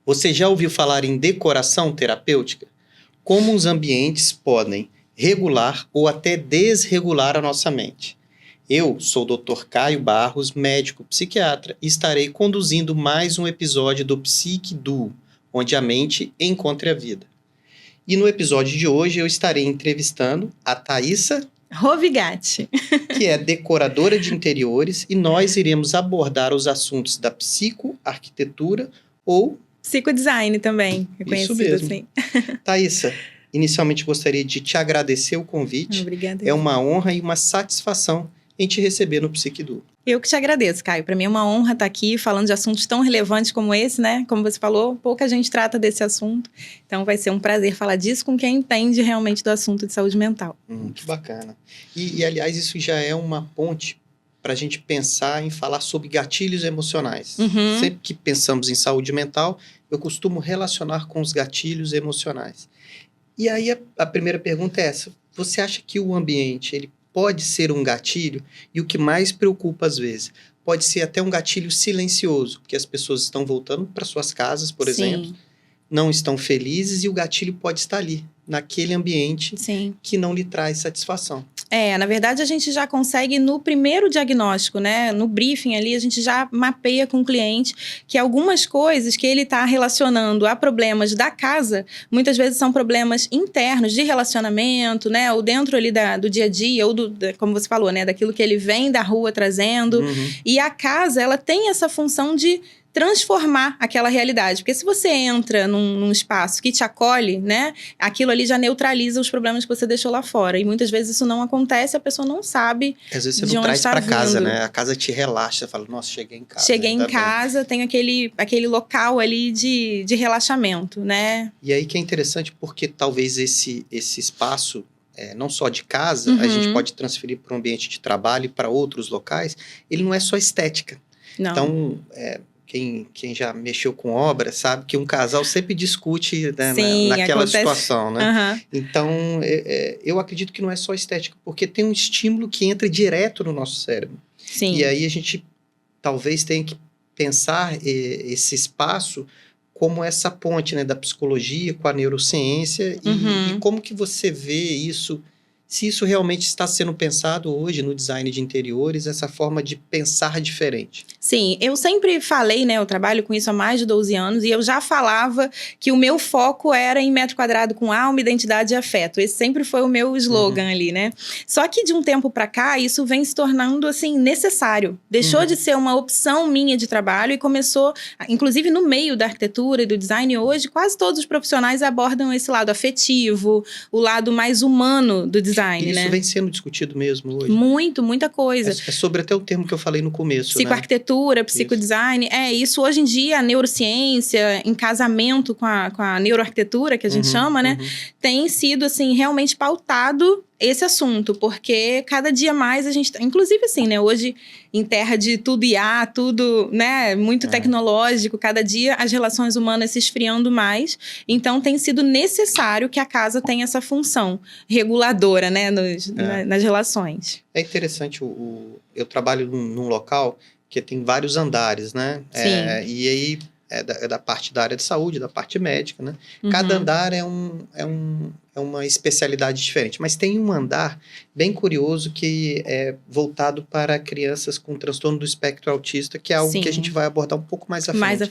Você já ouviu falar em decoração terapêutica? Como os ambientes podem regular ou até desregular a nossa mente. Eu sou o Dr. Caio Barros, médico psiquiatra, e estarei conduzindo mais um episódio do Psique Duo, onde a mente encontra a vida. E no episódio de hoje eu estarei entrevistando a Thaisa Rovigatti, que é decoradora de interiores, e nós iremos abordar os assuntos da psicoarquitetura ou psicodesign também, reconhecido mesmo. assim. Thaisa, inicialmente gostaria de te agradecer o convite. Obrigada. É uma honra e uma satisfação em te receber no Psique Duo. Eu que te agradeço, Caio. Para mim é uma honra estar aqui falando de assuntos tão relevantes como esse, né? Como você falou, pouca gente trata desse assunto. Então vai ser um prazer falar disso com quem entende realmente do assunto de saúde mental. Que bacana. E, aliás, isso já é uma ponte para a gente pensar em falar sobre gatilhos emocionais. Uhum. Sempre que pensamos em saúde mental, eu costumo relacionar com os gatilhos emocionais. E aí a primeira pergunta é essa. Você acha que o ambiente ele pode ser um gatilho? E o que mais preocupa às vezes, pode ser até um gatilho silencioso, porque as pessoas estão voltando para suas casas, por exemplo, não estão felizes e o gatilho pode estar ali, naquele ambiente que não lhe traz satisfação. Na verdade a gente já consegue no primeiro diagnóstico, né? No briefing ali a gente já mapeia com o cliente que algumas coisas que ele está relacionando a problemas da casa, muitas vezes são problemas internos de relacionamento, né? Ou dentro ali do dia a dia, ou como você falou, né? Daquilo que ele vem da rua trazendo. E a casa, ela tem essa função de transformar aquela realidade. Porque se você entra num espaço que te acolhe, né? Aquilo ali já neutraliza os problemas que você deixou lá fora. E muitas vezes isso não acontece, a pessoa não sabe. Às vezes você não traz para casa, né? A casa te relaxa, você fala, nossa, cheguei em casa. Cheguei em casa, tem aquele local ali de relaxamento, né? E aí que é interessante porque talvez esse espaço, não só de casa, a gente pode transferir para um ambiente de trabalho e para outros locais, ele não é só estética. Não. Então, quem já mexeu com obra sabe que um casal sempre discute, né, naquela situação, né? Então, eu acredito que não é só estética, porque tem um estímulo que entra direto no nosso cérebro. Sim. E aí a gente talvez tenha que pensar esse espaço como essa ponte, né, da psicologia com a neurociência e como que você vê isso, se isso realmente está sendo pensado hoje no design de interiores, essa forma de pensar diferente. Sim, eu sempre falei, né, eu trabalho com isso há mais de 12 anos, e eu já falava que o meu foco era em metro quadrado com alma, identidade e afeto. Esse sempre foi o meu slogan ali, né? Só que de um tempo para cá, isso vem se tornando, assim, necessário. Deixou de ser uma opção minha de trabalho e começou, inclusive no meio da arquitetura e do design hoje, quase todos os profissionais abordam esse lado afetivo, o lado mais humano do design, isso né? Vem sendo discutido mesmo hoje? Muita coisa. É sobre até o termo que eu falei no começo, psicoarquitetura, psicodesign, isso hoje em dia, a neurociência, em casamento com a neuroarquitetura, que a gente chama, né? Tem sido, assim, realmente pautado esse assunto, porque cada dia mais a gente, inclusive assim, né, hoje em terra de tudo IA, tudo, né, muito tecnológico, cada dia as relações humanas se esfriando mais, então tem sido necessário que a casa tenha essa função reguladora, né, nas relações. É interessante, eu trabalho num local que tem vários andares, né, e aí é da parte da área de saúde, da parte médica, né? Cada andar é uma especialidade diferente, mas tem um andar bem curioso que é voltado para crianças com transtorno do espectro autista, que é algo que a gente vai abordar um pouco mais à frente.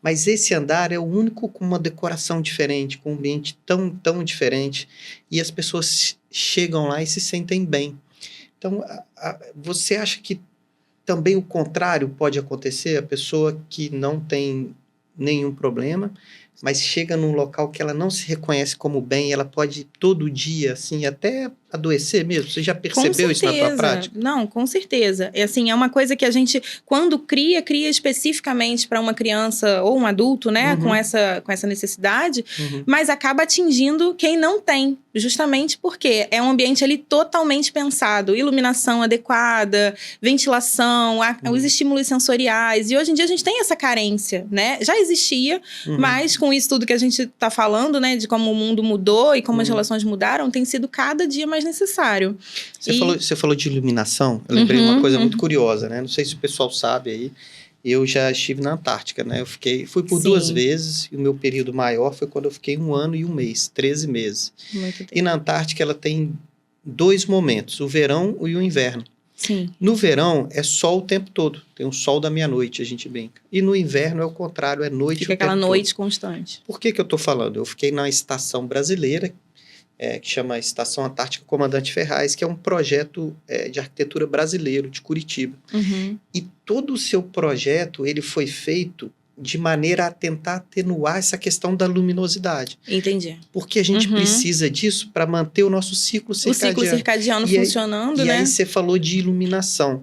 Mas esse andar é o único com uma decoração diferente, com um ambiente tão diferente, e as pessoas chegam lá e se sentem bem. Então, você acha que também o contrário pode acontecer? A pessoa que não tem nenhum problema, mas chega num local que ela não se reconhece como bem, ela pode todo dia, assim, até adoecer mesmo? Você já percebeu isso na tua prática? Não, com certeza. É uma coisa que a gente, quando cria especificamente para uma criança ou um adulto, né, com essa necessidade, mas acaba atingindo quem não tem, justamente porque é um ambiente ali totalmente pensado, iluminação adequada, ventilação, os estímulos sensoriais, e hoje em dia a gente tem essa carência, né? Já existia, mas com isso tudo que a gente está falando, né, de como o mundo mudou e como as relações mudaram, tem sido cada dia mais necessário. Você falou de iluminação, eu lembrei uma coisa muito curiosa, né? Não sei se o pessoal sabe aí, eu já estive na Antártica, né? Fui por 2 vezes, e o meu período maior foi quando eu fiquei 1 ano e 1 mês, 13 meses. Muito tempo. E na Antártica ela tem 2 momentos, o verão e o inverno. Sim. No verão é sol o tempo todo, tem um sol da meia-noite, a gente brinca. E no inverno é o contrário, é noite o tempo todo. Fica aquela noite constante. Por que eu estou falando? Eu fiquei na estação brasileira, que chama Estação Antártica Comandante Ferraz, que é um projeto de arquitetura brasileiro de Curitiba. Uhum. E todo o seu projeto ele foi feito de maneira a tentar atenuar essa questão da luminosidade. Entendi. Porque a gente precisa disso para manter o nosso ciclo circadiano. O ciclo circadiano funcionando, né? E aí você falou de iluminação.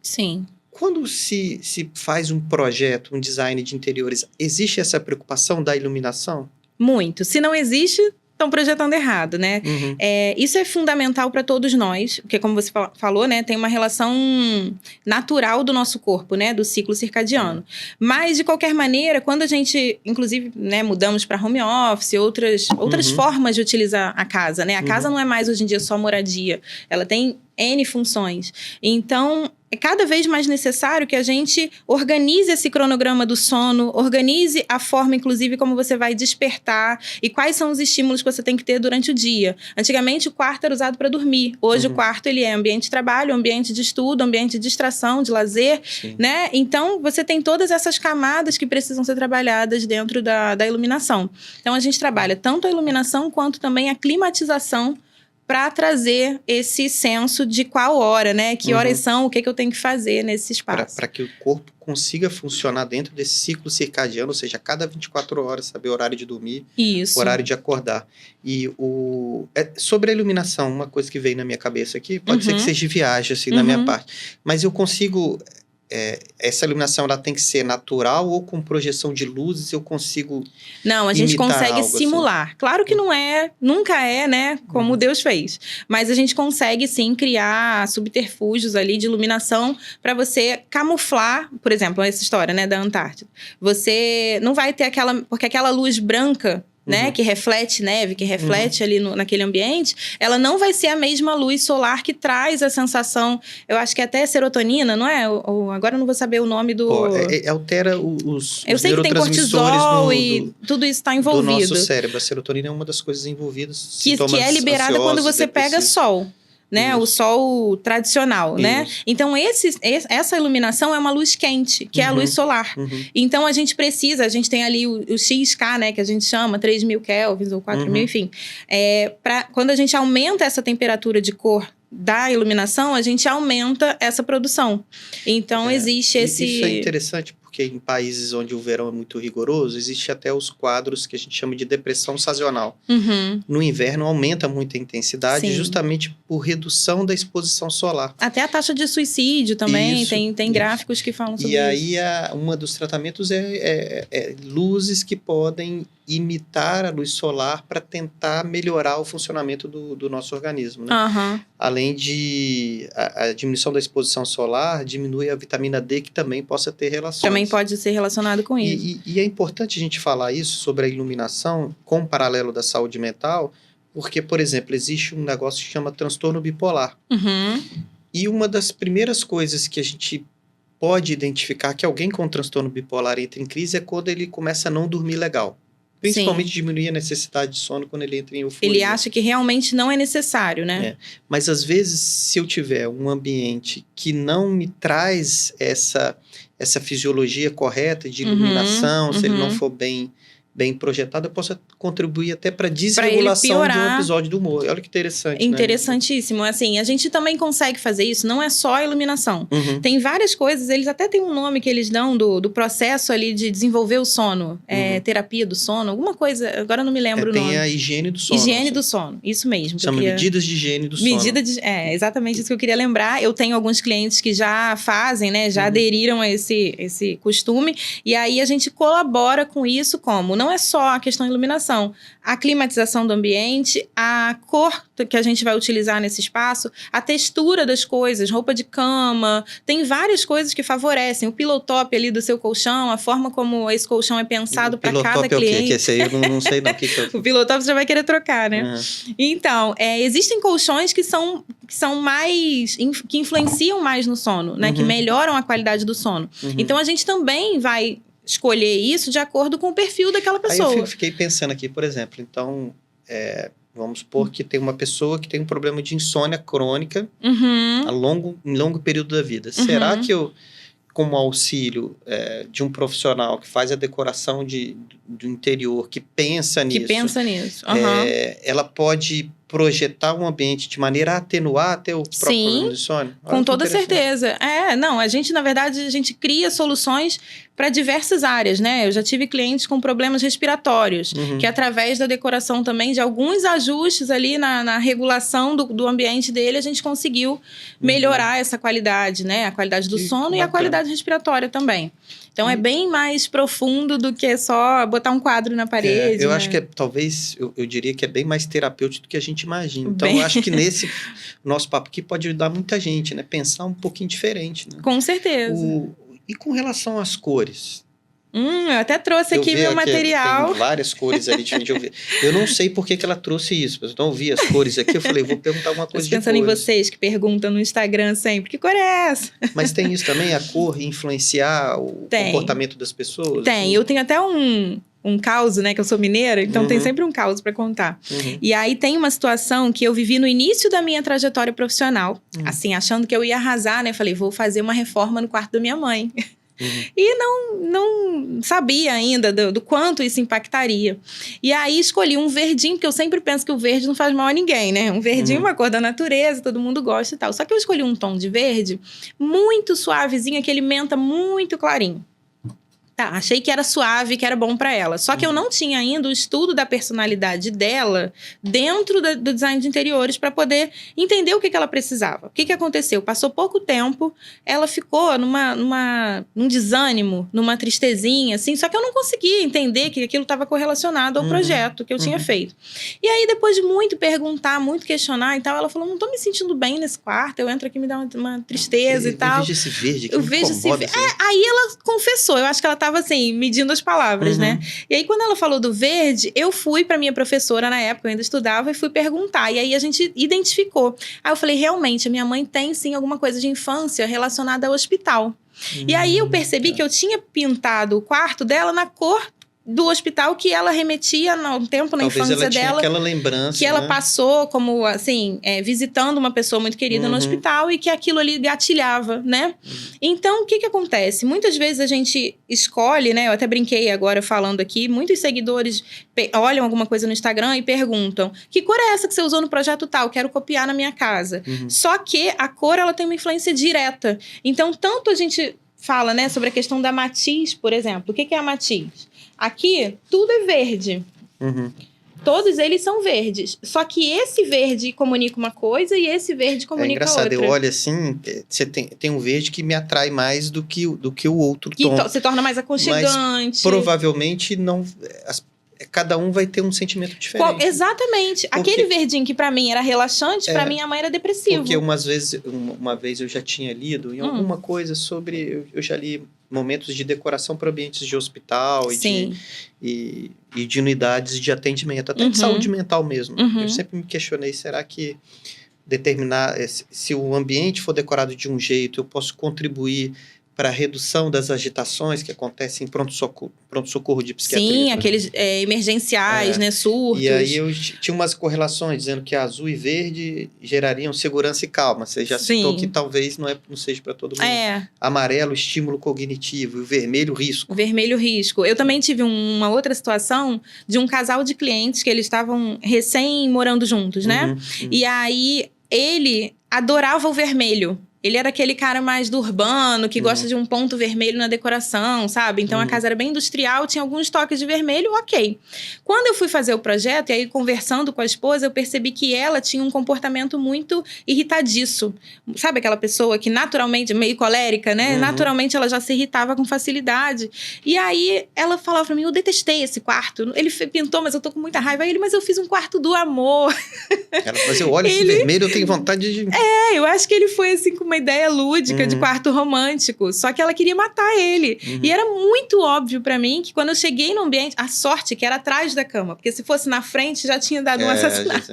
Sim. Quando se faz um projeto, um design de interiores, existe essa preocupação da iluminação? Muito. Se não existe, estão projetando errado, né? Uhum. Isso é fundamental para todos nós, porque como você falou, né, tem uma relação natural do nosso corpo, né, do ciclo circadiano. Mas, de qualquer maneira, quando a gente, inclusive, né, mudamos para home office, outras formas de utilizar a casa, né? A casa não é mais, hoje em dia, só moradia. Ela tem N funções. Então, é cada vez mais necessário que a gente organize esse cronograma do sono, organize a forma, inclusive, como você vai despertar e quais são os estímulos que você tem que ter durante o dia. Antigamente, o quarto era usado para dormir. Hoje, o quarto ele é ambiente de trabalho, ambiente de estudo, ambiente de distração, de lazer, né? Então, você tem todas essas camadas que precisam ser trabalhadas dentro da iluminação. Então, a gente trabalha tanto a iluminação quanto também a climatização para trazer esse senso de qual hora, né? Que horas são, o que eu tenho que fazer nesse espaço. Para que o corpo consiga funcionar dentro desse ciclo circadiano, ou seja, a cada 24 horas, saber o horário de dormir, o horário de acordar. E sobre a iluminação, uma coisa que veio na minha cabeça aqui, pode ser que seja viagem, assim, da minha parte. Mas eu consigo... essa iluminação ela tem que ser natural ou com projeção de luzes eu consigo Não, a gente consegue algo simular. Assim. Claro que não é, nunca é, né, como Deus fez. Mas a gente consegue sim criar subterfúgios ali de iluminação para você camuflar, por exemplo, essa história, né, da Antártida. Você não vai ter porque aquela luz branca, né, que reflete neve, que reflete ali naquele ambiente, ela não vai ser a mesma luz solar que traz a sensação, eu acho que até serotonina, não é? Agora eu não vou saber o nome do... altera os eu sei que tem cortisol e tudo isso está envolvido. Do nosso cérebro. A serotonina é uma das coisas envolvidas. Que é liberada quando você pega sol. Né? Isso. O sol tradicional, isso. Né? Então, essa iluminação é uma luz quente, que é a luz solar. Então, a gente tem ali o XK, né? Que a gente chama, 3.000 kelvins ou 4.000, enfim. Quando a gente aumenta essa temperatura de cor da iluminação, a gente aumenta essa produção. Então, existe esse... Isso é interessante, porque em países onde o verão é muito rigoroso, existe até os quadros que a gente chama de depressão sazonal. No inverno aumenta muito a intensidade, justamente por redução da exposição solar. Até a taxa de suicídio também, tem gráficos que falam sobre isso. E aí, uma dos tratamentos é luzes que podem imitar a luz solar para tentar melhorar o funcionamento do nosso organismo, né? Além de a diminuição da exposição solar, diminui a vitamina D, que também possa ter relações. Também pode ser relacionado com isso. E é importante a gente falar isso sobre a iluminação com o paralelo da saúde mental, porque, por exemplo, existe um negócio que chama transtorno bipolar. E uma das primeiras coisas que a gente pode identificar que alguém com transtorno bipolar entra em crise é quando ele começa a não dormir legal. Principalmente diminuir a necessidade de sono quando ele entra em euforia. Ele acha que realmente não é necessário, né? Mas, às vezes, se eu tiver um ambiente que não me traz essa fisiologia correta de iluminação, se ele não for bem projetado, eu posso contribuir até para a desregulação de um episódio do humor. Olha que interessante, interessantíssimo. Né? Assim, a gente também consegue fazer isso, não é só a iluminação. Tem várias coisas, eles até têm um nome que eles dão do processo ali de desenvolver o sono. Terapia do sono, alguma coisa, agora eu não me lembro o nome. Tem a higiene do sono. Higiene do sono, isso mesmo. Chama medidas de higiene do sono. Exatamente isso que eu queria lembrar. Eu tenho alguns clientes que já fazem, né, já aderiram a esse costume, e aí a gente colabora com isso como? Não não é só a questão da iluminação. A climatização do ambiente, a cor que a gente vai utilizar nesse espaço, a textura das coisas, roupa de cama, tem várias coisas que favorecem. O pillow top ali do seu colchão, a forma como esse colchão é pensado para cada cliente. O pillow top é o quê? Que esse aí eu não sei não. O pillow top você já vai querer trocar, né? Então, existem colchões que são mais... que influenciam mais no sono, né? Que melhoram a qualidade do sono. Então, a gente também vai escolher isso de acordo com o perfil daquela pessoa. Aí eu fiquei pensando aqui, por exemplo, então, vamos supor que tem uma pessoa que tem um problema de insônia crônica em longo período da vida. Será que eu, como auxílio de um profissional que faz a decoração do interior, que pensa nisso, ela pode projetar um ambiente de maneira a atenuar até o próprio problema de sono? Com toda certeza. A gente, na verdade, a gente cria soluções para diversas áreas, né? Eu já tive clientes com problemas respiratórios, que através da decoração também, de alguns ajustes ali na regulação do ambiente dele, a gente conseguiu melhorar essa qualidade, né? A qualidade do sono e a qualidade respiratória também. Então, é bem mais profundo do que só botar um quadro na parede. Eu acho que talvez, eu diria que é bem mais terapêutico do que a gente imagina. Então, eu acho que nesse nosso papo aqui pode ajudar muita gente, né? Pensar um pouquinho diferente, né? Com certeza. E com relação às cores? Eu até trouxe aqui meu material. Tem várias cores ali diferentes. Eu não sei por que ela trouxe isso, mas eu não vi as cores aqui. Eu falei, vou perguntar uma coisa de cores. Pensando em vocês que perguntam no Instagram sempre, que cor é essa? Mas tem isso também, a cor influenciar o comportamento das pessoas? Tem, eu tenho até um caos, né? Que eu sou mineira, então tem sempre um caos para contar. E aí tem uma situação que eu vivi no início da minha trajetória profissional, assim, achando que eu ia arrasar, né? Falei, vou fazer uma reforma no quarto da minha mãe. E não sabia ainda do quanto isso impactaria. E aí escolhi um verdinho, porque eu sempre penso que o verde não faz mal a ninguém, né? Um verdinho é uma cor da natureza, todo mundo gosta e tal. Só que eu escolhi um tom de verde muito suavezinho, aquele menta muito clarinho. Tá, achei que era suave, que era bom para ela. Só que eu não tinha ainda o estudo da personalidade dela dentro do design de interiores para poder entender o que ela precisava. O que aconteceu? Passou pouco tempo, ela ficou num desânimo, numa tristezinha, assim. Só que eu não conseguia entender que aquilo estava correlacionado ao projeto que eu tinha feito. E aí, depois de muito perguntar, muito questionar e tal, ela falou, não tô me sentindo bem nesse quarto, eu entro aqui, me dá uma tristeza e tal. Eu vejo esse verde que me incomoda. Aí ela confessou, eu acho que ela tava assim, medindo as palavras, né? E aí, quando ela falou do verde, eu fui pra minha professora na época, eu ainda estudava, e fui perguntar. E aí, a gente identificou. Aí, eu falei, realmente, a minha mãe tem, sim, alguma coisa de infância relacionada ao hospital. E aí, eu percebi que eu tinha pintado o quarto dela na cor do hospital que ela remetia no tempo na infância dela. Tinha aquela lembrança, que ela passou como, assim, visitando uma pessoa muito querida no hospital e que aquilo ali gatilhava, né? Então, o que acontece? Muitas vezes a gente escolhe, né? Eu até brinquei agora falando aqui, muitos seguidores olham alguma coisa no Instagram e perguntam, que cor é essa que você usou no projeto tal? Quero copiar na minha casa. Só que a cor, ela tem uma influência direta. Então, tanto a gente fala, né, sobre a questão da matiz, por exemplo. O que é a matiz? Aqui, tudo é verde. Todos eles são verdes. Só que esse verde comunica uma coisa e esse verde comunica outra. É engraçado, eu olho assim, você tem um verde que me atrai mais do que o outro tom. Que se torna mais aconchegante. Mas provavelmente não... Cada um vai ter um sentimento diferente. Exatamente. Aquele verdinho que pra mim era relaxante, pra minha mãe era depressivo. Porque uma vez eu já tinha lido em alguma coisa sobre... Eu já li momentos de decoração para ambientes de hospital e de unidades de atendimento, até de saúde mental mesmo. Eu sempre me questionei, será que se o ambiente for decorado de um jeito, eu posso contribuir para a redução das agitações que acontecem em pronto-socorro de psiquiatria. Sim, aqueles emergenciais, né, surtos. E aí eu tinha umas correlações dizendo que azul e verde gerariam segurança e calma. Você já citou que talvez não seja para todo mundo. Amarelo, estímulo cognitivo, e o vermelho, risco. O vermelho, risco. Eu também tive uma outra situação de um casal de clientes que eles estavam recém morando juntos, né? E aí ele adorava o vermelho. Ele era aquele cara mais do urbano, que gosta de um ponto vermelho na decoração, sabe? Então, a casa era bem industrial, tinha alguns toques de vermelho, ok. Quando eu fui fazer o projeto, e aí conversando com a esposa, eu percebi que ela tinha um comportamento muito irritadiço. Sabe aquela pessoa que naturalmente, meio colérica, né? Naturalmente, ela já se irritava com facilidade. E aí, ela falava pra mim, eu detestei esse quarto. Ele pintou, mas eu tô com muita raiva. Aí ele, mas eu fiz um quarto do amor. Ela falou assim, olha esse vermelho, eu tenho vontade de... Eu acho que ele foi assim com uma ideia lúdica de quarto romântico. Só que ela queria matar ele. E era muito óbvio pra mim que quando eu cheguei no ambiente... A sorte que era atrás da cama. Porque se fosse na frente, já tinha dado um assassinato.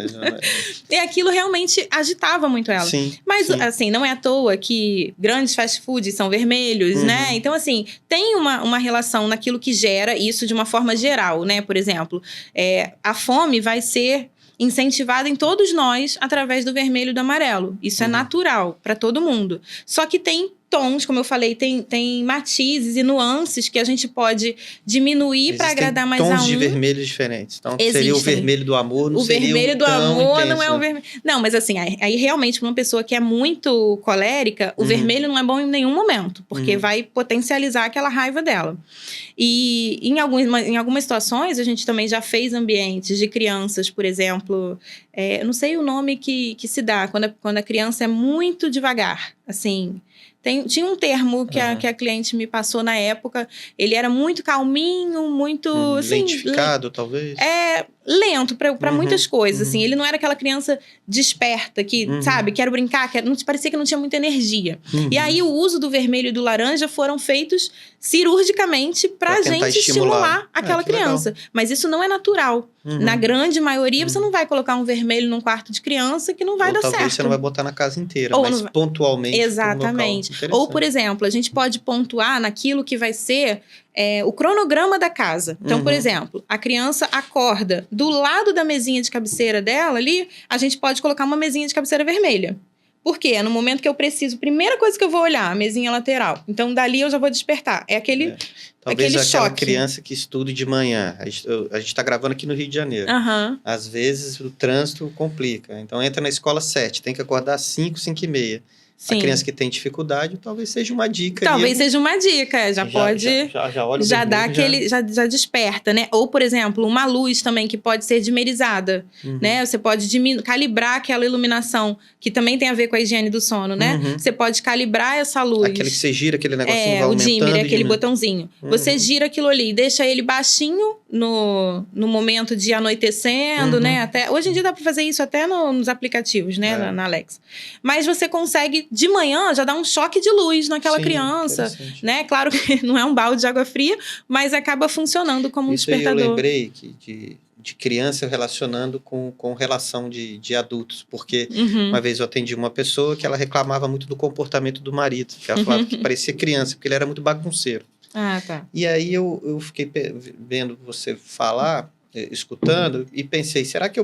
E aquilo realmente agitava muito ela. Sim, mas, assim, não é à toa que grandes fast foods são vermelhos, né? Então, assim, tem uma relação naquilo que gera isso de uma forma geral, né? Por exemplo, a fome vai ser incentivada em todos nós através do vermelho e do amarelo. Isso é natural para todo mundo. Só que tem tons, como eu falei, tem matizes e nuances que a gente pode diminuir para agradar mais a um. Tons de vermelhos diferentes. Então, seria o vermelho do amor, não seria o vermelho do amor intenso, não é o vermelho. Não, mas assim, aí realmente uma pessoa que é muito colérica, o vermelho não é bom em nenhum momento, porque vai potencializar aquela raiva dela. E em algumas situações, a gente também já fez ambientes de crianças, por exemplo, eu não sei o nome que se dá, quando a criança é muito devagar, assim... Tinha um termo que a cliente me passou na época. Ele era muito calminho, muito... assim, lentificado, talvez? Lento para muitas coisas, assim. Ele não era aquela criança desperta que, sabe, quero brincar, parecia que não tinha muita energia. E aí, o uso do vermelho e do laranja foram feitos cirurgicamente pra gente estimular aquela criança. Legal. Mas isso não é natural. Na grande maioria, você não vai colocar um vermelho num quarto de criança que não vai dar certo. Talvez você não vai botar na casa inteira, mas pontualmente. Exatamente. Ou, por exemplo, a gente pode pontuar naquilo que vai ser o cronograma da casa. Então, por exemplo, a criança acorda do lado da mesinha de cabeceira dela ali, a gente pode colocar uma mesinha de cabeceira vermelha. Por quê? É no momento que eu preciso, primeira coisa que eu vou olhar, a mesinha lateral. Então, dali eu já vou despertar. É aquele Talvez aquela choque. Criança que estude de manhã. A gente está gravando aqui no Rio de Janeiro. Às vezes, o trânsito complica. Então, entra na escola às 7, tem que acordar às 5, 5h30. Sim. A criança que tem dificuldade, talvez seja uma dica. Talvez seja uma dica, já pode... Já dá aquele... Já desperta, né? Ou, por exemplo, uma luz também que pode ser dimerizada, né? Você pode calibrar aquela iluminação, que também tem a ver com a higiene do sono, né? Você pode calibrar essa luz. Aquele que você gira, aquele negocinho vai aumentando. O dimmer, aquele botãozinho. Você gira aquilo ali e deixa ele baixinho no momento de anoitecendo, né? Hoje em dia dá pra fazer isso até nos aplicativos, né? Na Alexa. Mas você consegue... De manhã, já dá um choque de luz naquela criança, né? Claro que não é um balde de água fria, mas acaba funcionando como um despertador. Eu lembrei de criança relacionando com relação de adultos, porque uma vez eu atendi uma pessoa que ela reclamava muito do comportamento do marido, que ela falava que parecia criança, porque ele era muito bagunceiro. Tá. E aí eu fiquei vendo você falar, escutando, e pensei, será que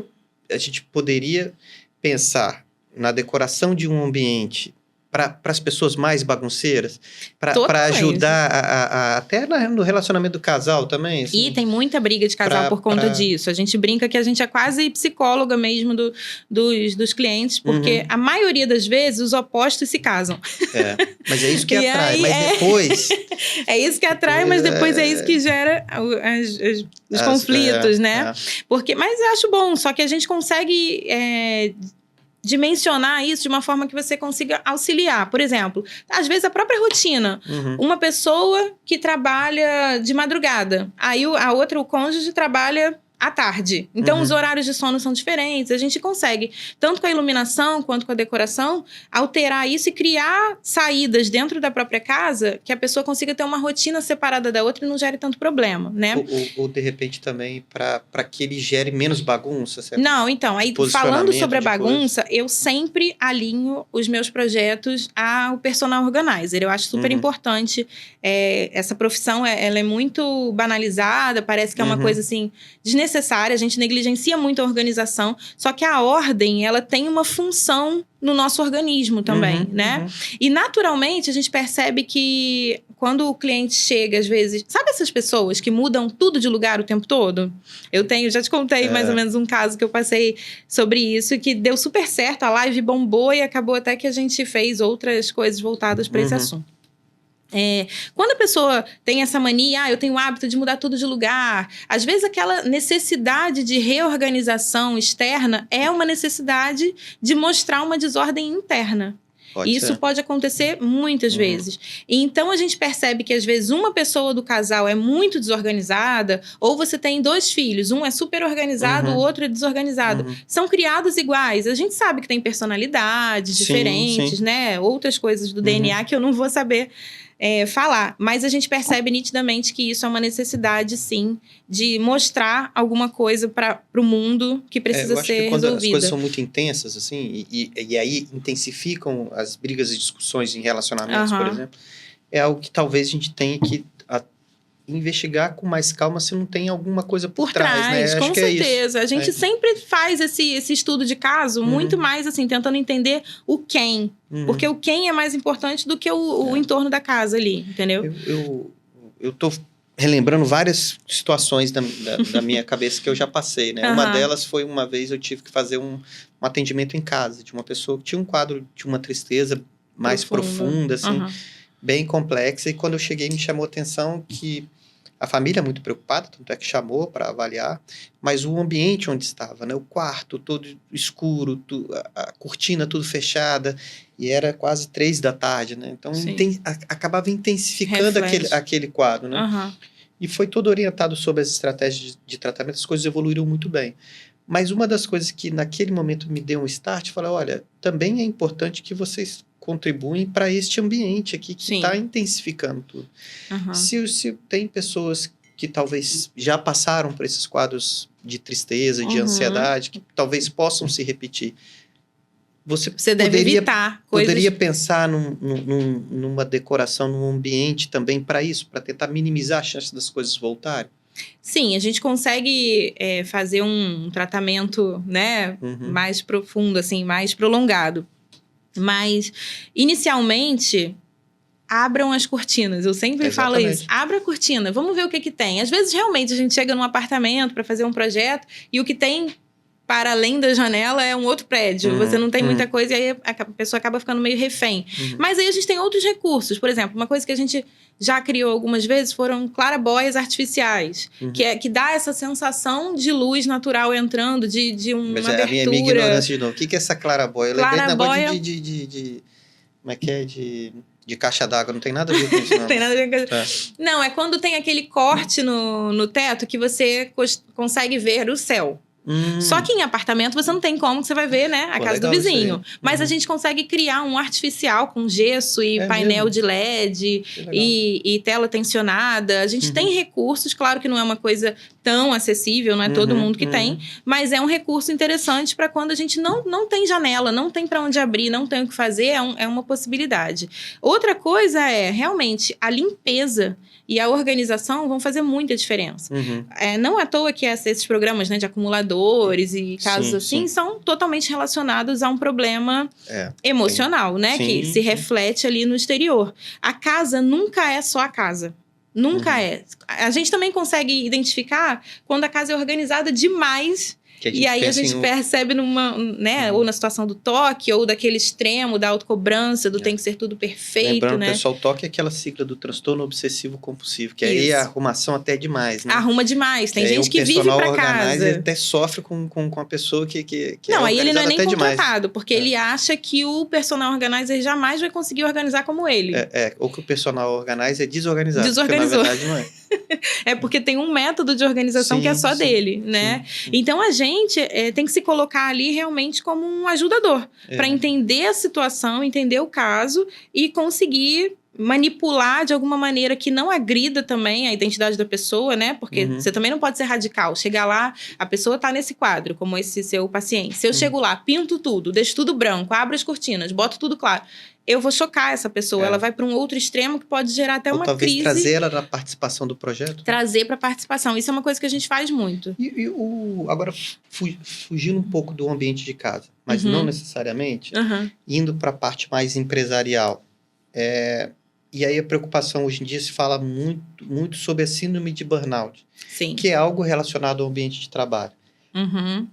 a gente poderia pensar na decoração de um ambiente para as pessoas mais bagunceiras, para ajudar até no relacionamento do casal também. Assim, e tem muita briga de casal por conta disso. A gente brinca que a gente é quase psicóloga mesmo dos clientes, porque a maioria das vezes os opostos se casam. Mas é isso que atrai. Mas depois... é isso que atrai, mas depois é isso que gera os conflitos, né? Mas eu acho bom, só que a gente consegue... dimensionar isso de uma forma que você consiga auxiliar. Por exemplo, às vezes a própria rotina. Uma pessoa que trabalha de madrugada, aí o cônjuge trabalha à tarde. Então, os horários de sono são diferentes. A gente consegue, tanto com a iluminação quanto com a decoração, alterar isso e criar saídas dentro da própria casa que a pessoa consiga ter uma rotina separada da outra e não gere tanto problema, né? Ou de repente, também, para que ele gere menos bagunça, certo? Não, então, aí falando sobre a bagunça, eu sempre alinho os meus projetos ao personal organizer. Eu acho super importante. Essa profissão, ela é muito banalizada, parece que é uma coisa, assim, desnecessária. A gente negligencia muito a organização, só que a ordem, ela tem uma função no nosso organismo também, né? E naturalmente a gente percebe que quando o cliente chega, às vezes... Sabe essas pessoas que mudam tudo de lugar o tempo todo? Já te contei mais ou menos um caso que eu passei sobre isso, que deu super certo, a live bombou e acabou até que a gente fez outras coisas voltadas para esse assunto. Quando a pessoa tem essa mania, eu tenho o hábito de mudar tudo de lugar, às vezes aquela necessidade de reorganização externa é uma necessidade de mostrar uma desordem interna. Isso pode acontecer muitas vezes. E então, a gente percebe que, às vezes, uma pessoa do casal é muito desorganizada, ou você tem 2 filhos, um é super organizado, o outro é desorganizado. São criados iguais. A gente sabe que tem personalidades diferentes, né? Outras coisas do DNA que eu não vou saber falar. Mas a gente percebe nitidamente que isso é uma necessidade, sim, de mostrar alguma coisa para o mundo que precisa ser resolvida. Eu acho que quando as coisas são muito intensas, assim, e aí intensificam as brigas e discussões em relacionamentos, por exemplo, é algo que talvez a gente tenha que investigar com mais calma se não tem alguma coisa por trás, né? Com certeza. A gente sempre faz esse estudo de caso muito mais, assim, tentando entender o quem. Porque o quem é mais importante do que o entorno da casa ali, entendeu? Eu tô relembrando várias situações da minha cabeça que eu já passei, né? Uma delas foi uma vez eu tive que fazer um atendimento em casa de uma pessoa que tinha um quadro de uma tristeza mais profunda, assim, bem complexa. E quando eu cheguei, me chamou a atenção que a família é muito preocupada, tanto é que chamou para avaliar, mas o ambiente onde estava, né? O quarto todo escuro, a cortina tudo fechada, e era quase 3 da tarde, né? Então, acabava intensificando aquele quadro, né? E foi todo orientado sobre as estratégias de tratamento, as coisas evoluíram muito bem. Mas uma das coisas que naquele momento me deu um start, falei, olha, também é importante que vocês contribuem para este ambiente aqui que está intensificando tudo. Se tem pessoas que talvez já passaram por esses quadros de tristeza, de ansiedade, que talvez possam se repetir, você deve evitar coisas... Poderia pensar numa decoração, num ambiente também para isso, para tentar minimizar a chance das coisas voltarem? Sim, a gente consegue fazer um tratamento, né, mais profundo, assim, mais prolongado. Mas, inicialmente, abram as cortinas. Eu sempre falo isso. Abra a cortina, vamos ver o que tem. Às vezes, realmente, a gente chega num apartamento para fazer um projeto e o que tem para além da janela é um outro prédio. Você não tem muita coisa e aí a pessoa acaba ficando meio refém. Mas aí a gente tem outros recursos. Por exemplo, uma coisa que a gente já criou algumas vezes foram clarabóias artificiais. Que dá essa sensação de luz natural entrando, de uma abertura. Mas a minha ignorância de novo. O que é essa clarabóia? Eu lembrei do negócio de como é que é? De caixa d'água. Não tem nada a ver com isso, não. Não tem nada a ver com isso. Não, é quando tem aquele corte no teto que você consegue ver o céu. Só que em apartamento você não tem como, que você vai ver, né, a casa do vizinho. Mas a gente consegue criar um artificial com gesso e painel mesmo? De LED e tela tensionada. A gente tem recursos, claro que não é uma coisa tão acessível, não é todo mundo que tem, mas é um recurso interessante para quando a gente não tem janela, não tem para onde abrir, não tem o que fazer, é uma possibilidade. Outra coisa é, realmente, a limpeza e a organização vão fazer muita diferença. Não é à toa que esses programas, né, de acumuladores e casos assim são totalmente relacionados a um problema emocional, né? Que se reflete ali no exterior. A casa nunca é só a casa. Nunca é. A gente também consegue identificar quando a casa é organizada demais. E aí a gente percebe né, ou na situação do toque, ou daquele extremo da autocobrança, do tem que ser tudo perfeito, lembrando, né? Pessoal, o toque é aquela sigla do transtorno obsessivo-compulsivo, que aí a arrumação até é demais, né? Arruma demais. Tem gente que vive pra casa. Ele até sofre com a pessoa que não, é aí ele não é nem contratado, demais. Porque ele acha que o personal organizer jamais vai conseguir organizar como ele. Ou que o personal organizer é desorganizado. Desorganizou. Porque, na verdade, não é. É porque tem um método de organização que é só dele, né? Então, a gente tem que se colocar ali realmente como um ajudador. Para entender a situação, entender o caso e conseguir manipular de alguma maneira que não agrida também a identidade da pessoa, né? Porque você também não pode ser radical. Chegar lá, a pessoa tá nesse quadro, como esse seu paciente. Se eu chego lá, pinto tudo, deixo tudo branco, abro as cortinas, boto tudo claro, eu vou chocar essa pessoa. Ela vai para um outro extremo que pode gerar até uma crise. Trazer ela na participação do projeto? Trazer para participação. Isso é uma coisa que a gente faz muito. Agora, fugindo um pouco do ambiente de casa, mas não necessariamente, indo para a parte mais empresarial. E aí a preocupação hoje em dia se fala muito, muito sobre a síndrome de burnout. Sim. Que é algo relacionado ao ambiente de trabalho. Uhum.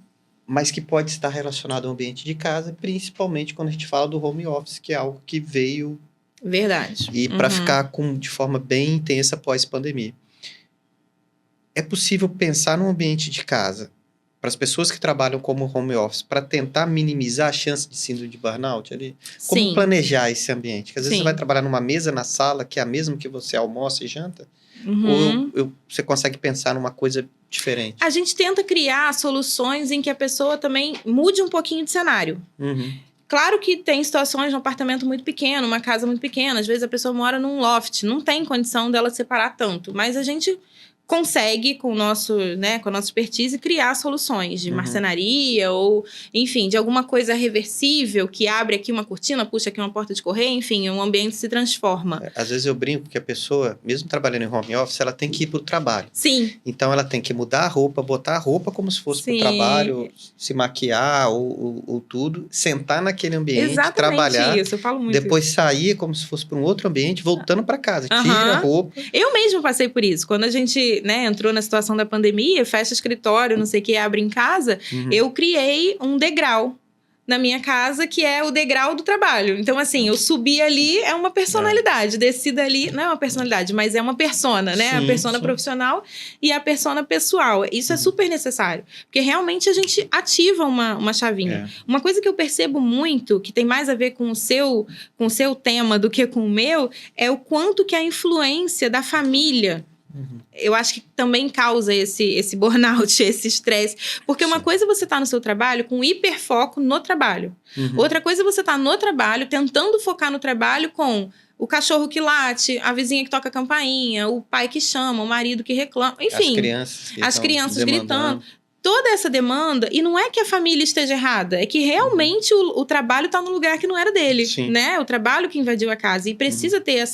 Mas que pode estar relacionado ao ambiente de casa, principalmente quando a gente fala do home office, que é algo que veio... Verdade. E para ficar de forma bem intensa pós-pandemia. É possível pensar num ambiente de casa, para as pessoas que trabalham como home office, para tentar minimizar a chance de síndrome de burnout ali? Como Sim. planejar esse ambiente? Porque às vezes Sim. você vai trabalhar numa mesa na sala, que é a mesma que você almoça e janta, ou você consegue pensar numa coisa diferente? A gente tenta criar soluções em que a pessoa também mude um pouquinho de cenário. Claro que tem situações num apartamento muito pequeno, uma casa muito pequena. Às vezes a pessoa mora num loft, não tem condição dela separar tanto. Mas a gente consegue, com a nossa expertise, criar soluções de marcenaria ou, enfim, de alguma coisa reversível que abre aqui uma cortina, puxa aqui uma porta de correio, enfim, um ambiente se transforma. Às vezes eu brinco que a pessoa, mesmo trabalhando em home office, ela tem que ir para o trabalho. Sim. Então ela tem que mudar a roupa, botar a roupa como se fosse para o trabalho, se maquiar ou tudo, sentar naquele ambiente, exatamente trabalhar. Isso, eu falo muito depois isso. sair como se fosse para um outro ambiente, voltando para casa. Tira a roupa. Eu mesmo passei por isso. Quando a gente entrou na situação da pandemia, fecha escritório, não sei o que, abre em casa, eu criei um degrau na minha casa, que é o degrau do trabalho. Então, assim, eu subi ali, é uma personalidade. Desci dali, não é uma personalidade, mas é uma persona, né? Sim, a persona profissional e a persona pessoal. Isso é super necessário. Porque realmente a gente ativa uma chavinha. Uma coisa que eu percebo muito, que tem mais a ver com o seu tema do que com o meu, é o quanto que a influência da família... Eu acho que também causa esse burnout, esse estresse. Porque uma coisa é você estar no seu trabalho com hiperfoco no trabalho. Outra coisa é você estar no trabalho, tentando focar no trabalho com o cachorro que late, a vizinha que toca a campainha, o pai que chama, o marido que reclama. Enfim, as crianças gritando. Toda essa demanda, e não é que a família esteja errada, é que realmente o trabalho está no lugar que não era dele. Né? O trabalho que invadiu a casa. E precisa ter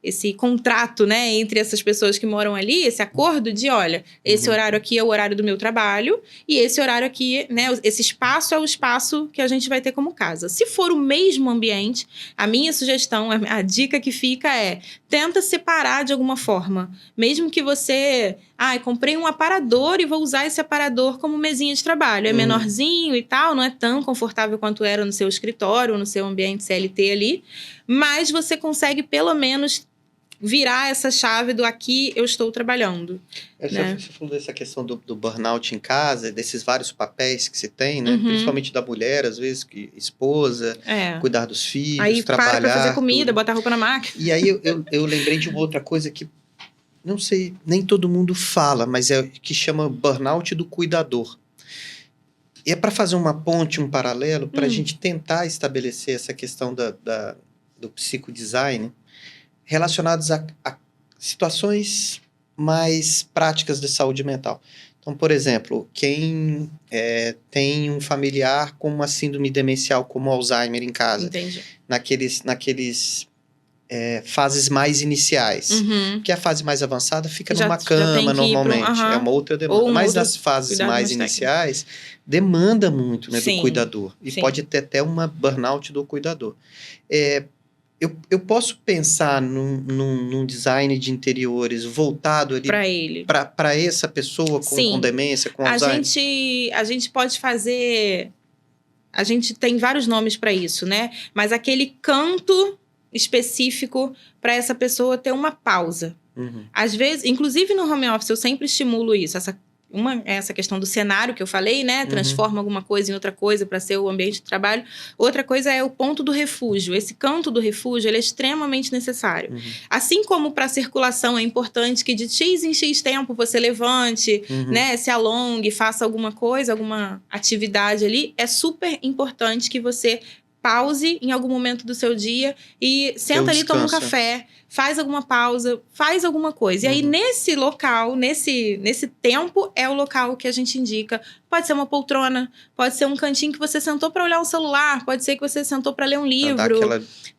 esse contrato, né, entre essas pessoas que moram ali, esse acordo de, olha, esse horário aqui é o horário do meu trabalho e esse horário aqui, né, esse espaço é o espaço que a gente vai ter como casa. Se for o mesmo ambiente, a minha sugestão, a dica que fica é, tenta separar de alguma forma. Mesmo que você, comprei um aparador e vou usar esse aparador como mesinha de trabalho. É menorzinho e tal, não é tão confortável quanto era no seu escritório, no seu ambiente CLT ali, mas você consegue pelo menos virar essa chave do aqui eu estou trabalhando. Né? Você falou dessa questão do burnout em casa, desses vários papéis que se tem, né? Principalmente da mulher, às vezes, esposa, cuidar dos filhos, aí trabalhar. Para fazer comida, tudo. Botar roupa na máquina. E aí eu lembrei de uma outra coisa que, não sei, nem todo mundo fala, mas que chama burnout do cuidador. E é para fazer uma ponte, um paralelo, para a gente tentar estabelecer essa questão do psicodesign, relacionados a situações mais práticas de saúde mental. Então, por exemplo, quem tem um familiar com uma síndrome demencial como Alzheimer em casa, naqueles fases mais iniciais, que a fase mais avançada fica numa cama normalmente, é uma outra demanda. Mas nas fases mais iniciais, demanda muito, né, do cuidador. E pode ter até uma burnout do cuidador. Eu posso pensar num design de interiores voltado ali para ele, para essa pessoa com demência, com Alzheimer? A gente pode fazer... A gente tem vários nomes para isso, né? Mas aquele canto específico para essa pessoa ter uma pausa. Às vezes, inclusive no home office, eu sempre estimulo isso. Essa questão do cenário que eu falei, né? Transforma alguma coisa em outra coisa para ser o ambiente de trabalho. Outra coisa é o ponto do refúgio. Esse canto do refúgio, ele é extremamente necessário. Assim como para a circulação é importante que de X em X tempo você levante, né? Se alongue, faça alguma coisa, alguma atividade ali. É super importante que você pause em algum momento do seu dia e senta ali, toma um café, faz alguma pausa, faz alguma coisa. E aí, nesse local, nesse tempo, é o local que a gente indica. Pode ser uma poltrona, pode ser um cantinho que você sentou para olhar um celular, pode ser que você sentou para ler um livro.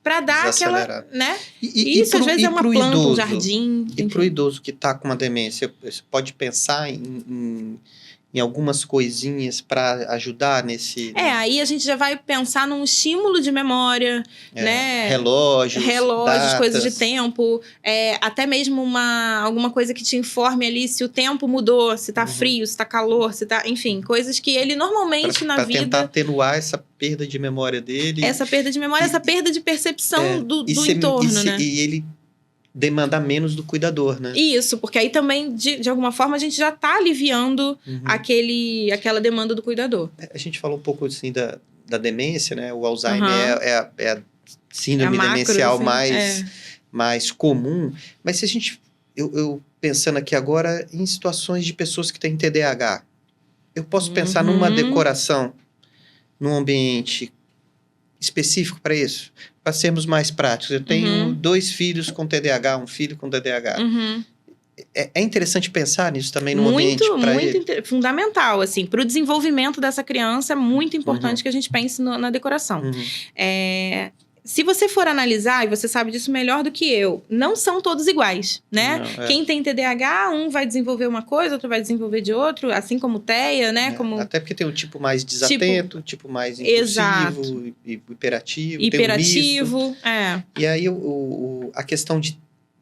Para dar aquela, né? Isso, às vezes, é uma planta, um jardim. E para o idoso que está com uma demência, você pode pensar em em algumas coisinhas para ajudar nesse... Aí a gente já vai pensar num estímulo de memória, né? Relógios, datas. Coisas de tempo, até mesmo alguma coisa que te informe ali se o tempo mudou, se tá frio, se tá calor, se tá... Enfim, coisas que ele normalmente na vida... Para tentar atenuar essa perda de memória dele. Essa perda de memória, essa perda de percepção do entorno, né? E ele demanda menos do cuidador, né? Isso, porque aí também, de alguma forma, a gente já tá aliviando aquela demanda do cuidador. A gente falou um pouco, assim, da demência, né? O Alzheimer é a síndrome demencial assim, mais comum. Mas se a gente... Eu pensando aqui agora em situações de pessoas que têm TDAH, eu posso pensar numa decoração, num ambiente específico para isso? Para sermos mais práticos. Eu tenho 2 filhos com TDAH, um filho com TDAH. É interessante pensar nisso também no ambiente para ele. Muito fundamental, assim, para o desenvolvimento dessa criança, é muito importante que a gente pense na decoração. Se você for analisar, e você sabe disso melhor do que eu, não são todos iguais, né? Não, Quem tem TDAH, um vai desenvolver uma coisa, outro vai desenvolver de outro, assim como TEA, né? Até porque tem um tipo mais desatento, tipo mais impulsivo, hiperativo. Hiperativo, E aí a questão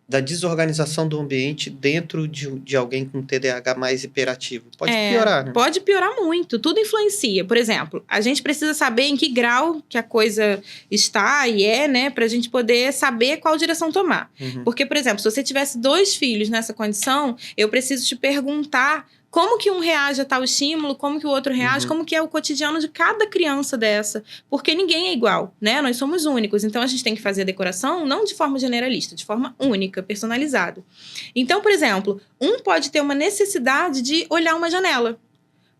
da desorganização do ambiente dentro de alguém com TDAH mais hiperativo. Pode piorar, né? Pode piorar muito. Tudo influencia. Por exemplo, a gente precisa saber em que grau que a coisa está e né? Pra gente poder saber qual direção tomar. Porque, por exemplo, se você tivesse 2 filhos nessa condição, eu preciso te perguntar como que um reage a tal estímulo, como que o outro reage, como que é o cotidiano de cada criança dessa. Porque ninguém é igual, né? Nós somos únicos. Então, a gente tem que fazer a decoração não de forma generalista, de forma única, personalizada. Então, por exemplo, um pode ter uma necessidade de olhar uma janela.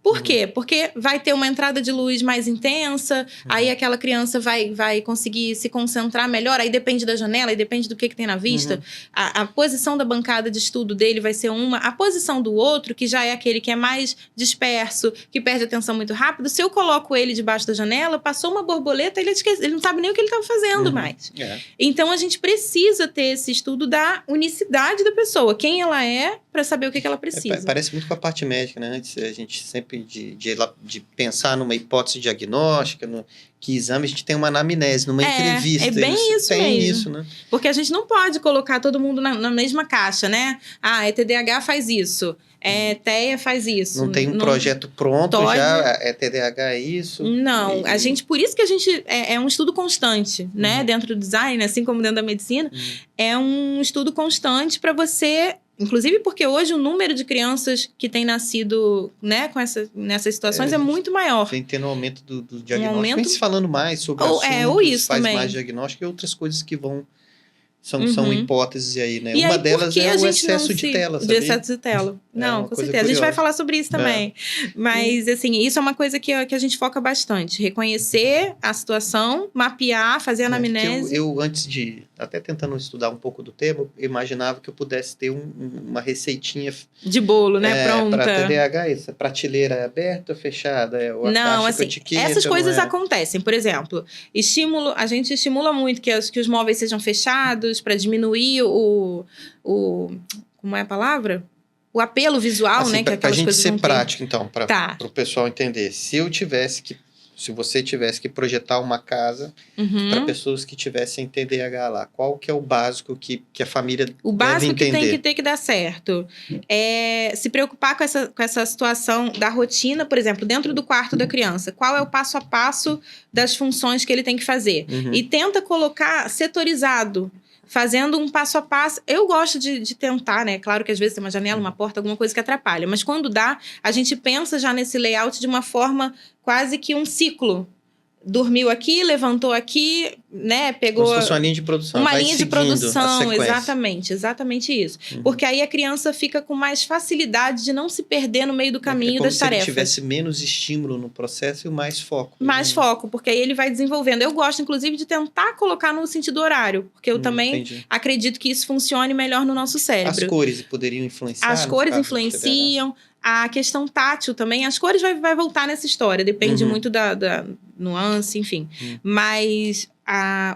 Por quê? Porque vai ter uma entrada de luz mais intensa, aí aquela criança vai conseguir se concentrar melhor, aí depende da janela, aí depende do que tem na vista. A posição da bancada de estudo dele vai ser uma, a posição do outro, que já é aquele que é mais disperso, que perde atenção muito rápido, se eu coloco ele debaixo da janela, passou uma borboleta, ele não sabe nem o que ele estava fazendo mais. Então, a gente precisa ter esse estudo da unicidade da pessoa, quem ela é, para saber o que ela precisa. Parece muito com a parte médica, né? Antes a gente sempre de pensar numa hipótese diagnóstica, que exame a gente tem uma anamnese, numa entrevista. É bem isso tem mesmo. Isso, né? Porque a gente não pode colocar todo mundo na mesma caixa, né? TDAH faz isso, TEA faz isso. Não tem um projeto pronto já, TDAH é isso. Não, por isso que a gente, é um estudo constante, né? Dentro do design, assim como dentro da medicina, é um estudo constante para você... Inclusive porque hoje o número de crianças que têm nascido, né, nessas situações é muito maior. Vem tendo um aumento do diagnóstico. Vem se falando mais sobre assuntos, ou isso faz também. mais diagnóstico e outras coisas que são hipóteses aí, né? E uma aí, delas é o excesso de tela, sabia? De excesso de tela. Não, com certeza. Curiosa. A gente vai falar sobre isso também. Mas, assim, isso é uma coisa que a gente foca bastante. Reconhecer a situação, mapear, fazer a anamnese. Eu, antes de... Até tentando estudar um pouco do tema, eu imaginava que eu pudesse ter uma receitinha... De bolo, né? Pronta. Para TDAH, essa prateleira é aberta ou fechada? Não, assim, essas coisas acontecem. Por exemplo, a gente estimula muito que os móveis sejam fechados para diminuir o... Como é a palavra? O apelo visual, assim, né? Que aquelas coisas ser prático, ter. Então, para o pessoal entender. Se você tivesse que projetar uma casa para pessoas que tivessem TDAH lá, qual que é o básico que a família deve entender? O básico que tem que ter que dar certo é se preocupar com essa situação da rotina, por exemplo, dentro do quarto da criança. Qual é o passo a passo das funções que ele tem que fazer? E tenta colocar setorizado, fazendo um passo a passo. Eu gosto de tentar, né? Claro que às vezes tem uma janela, uma porta, alguma coisa que atrapalha. Mas quando dá, a gente pensa já nesse layout de uma forma quase que um ciclo. Dormiu aqui, levantou aqui, né? Pegou... Como se fosse uma linha de produção. Uma linha de produção, exatamente isso. Porque aí a criança fica com mais facilidade de não se perder no meio do caminho das tarefas. Se ele tivesse menos estímulo no processo e mais foco. Mais foco, porque aí ele vai desenvolvendo. Eu gosto, inclusive, de tentar colocar no sentido horário, porque eu também acredito que isso funcione melhor no nosso cérebro. As cores poderiam influenciar? As cores influenciam. A questão tátil também, as cores vai voltar nessa história, depende muito da nuance, enfim. Mas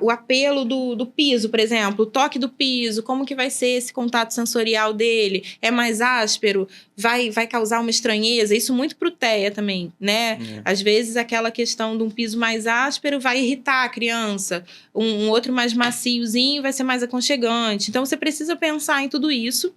o apelo do piso, por exemplo, o toque do piso, como que vai ser esse contato sensorial dele? É mais áspero? Vai causar uma estranheza? Isso muito pro TEA também, né? Às vezes aquela questão de um piso mais áspero vai irritar a criança, um outro mais maciozinho vai ser mais aconchegante. Então você precisa pensar em tudo isso.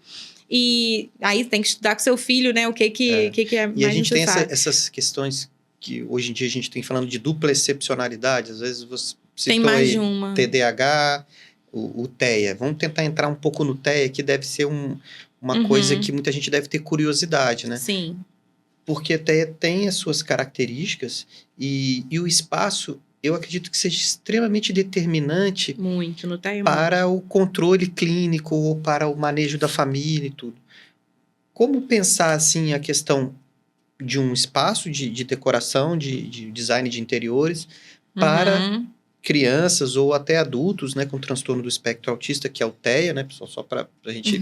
E aí tem que estudar com seu filho, né? O que é mais necessário. E a gente tem essas questões que hoje em dia a gente tem falando de dupla excepcionalidade. Às vezes você tem mais de uma. TDAH, o TEA. Vamos tentar entrar um pouco no TEA, que deve ser uma coisa que muita gente deve ter curiosidade, né? Sim. Porque a TEA tem as suas características e o espaço, eu acredito que seja extremamente determinante muito, no TEA para o controle clínico ou para o manejo da família e tudo. Como pensar, assim, a questão de um espaço de decoração, de design de interiores para crianças ou até adultos, né, com transtorno do espectro autista, que é o TEA, né, pessoal, só para a gente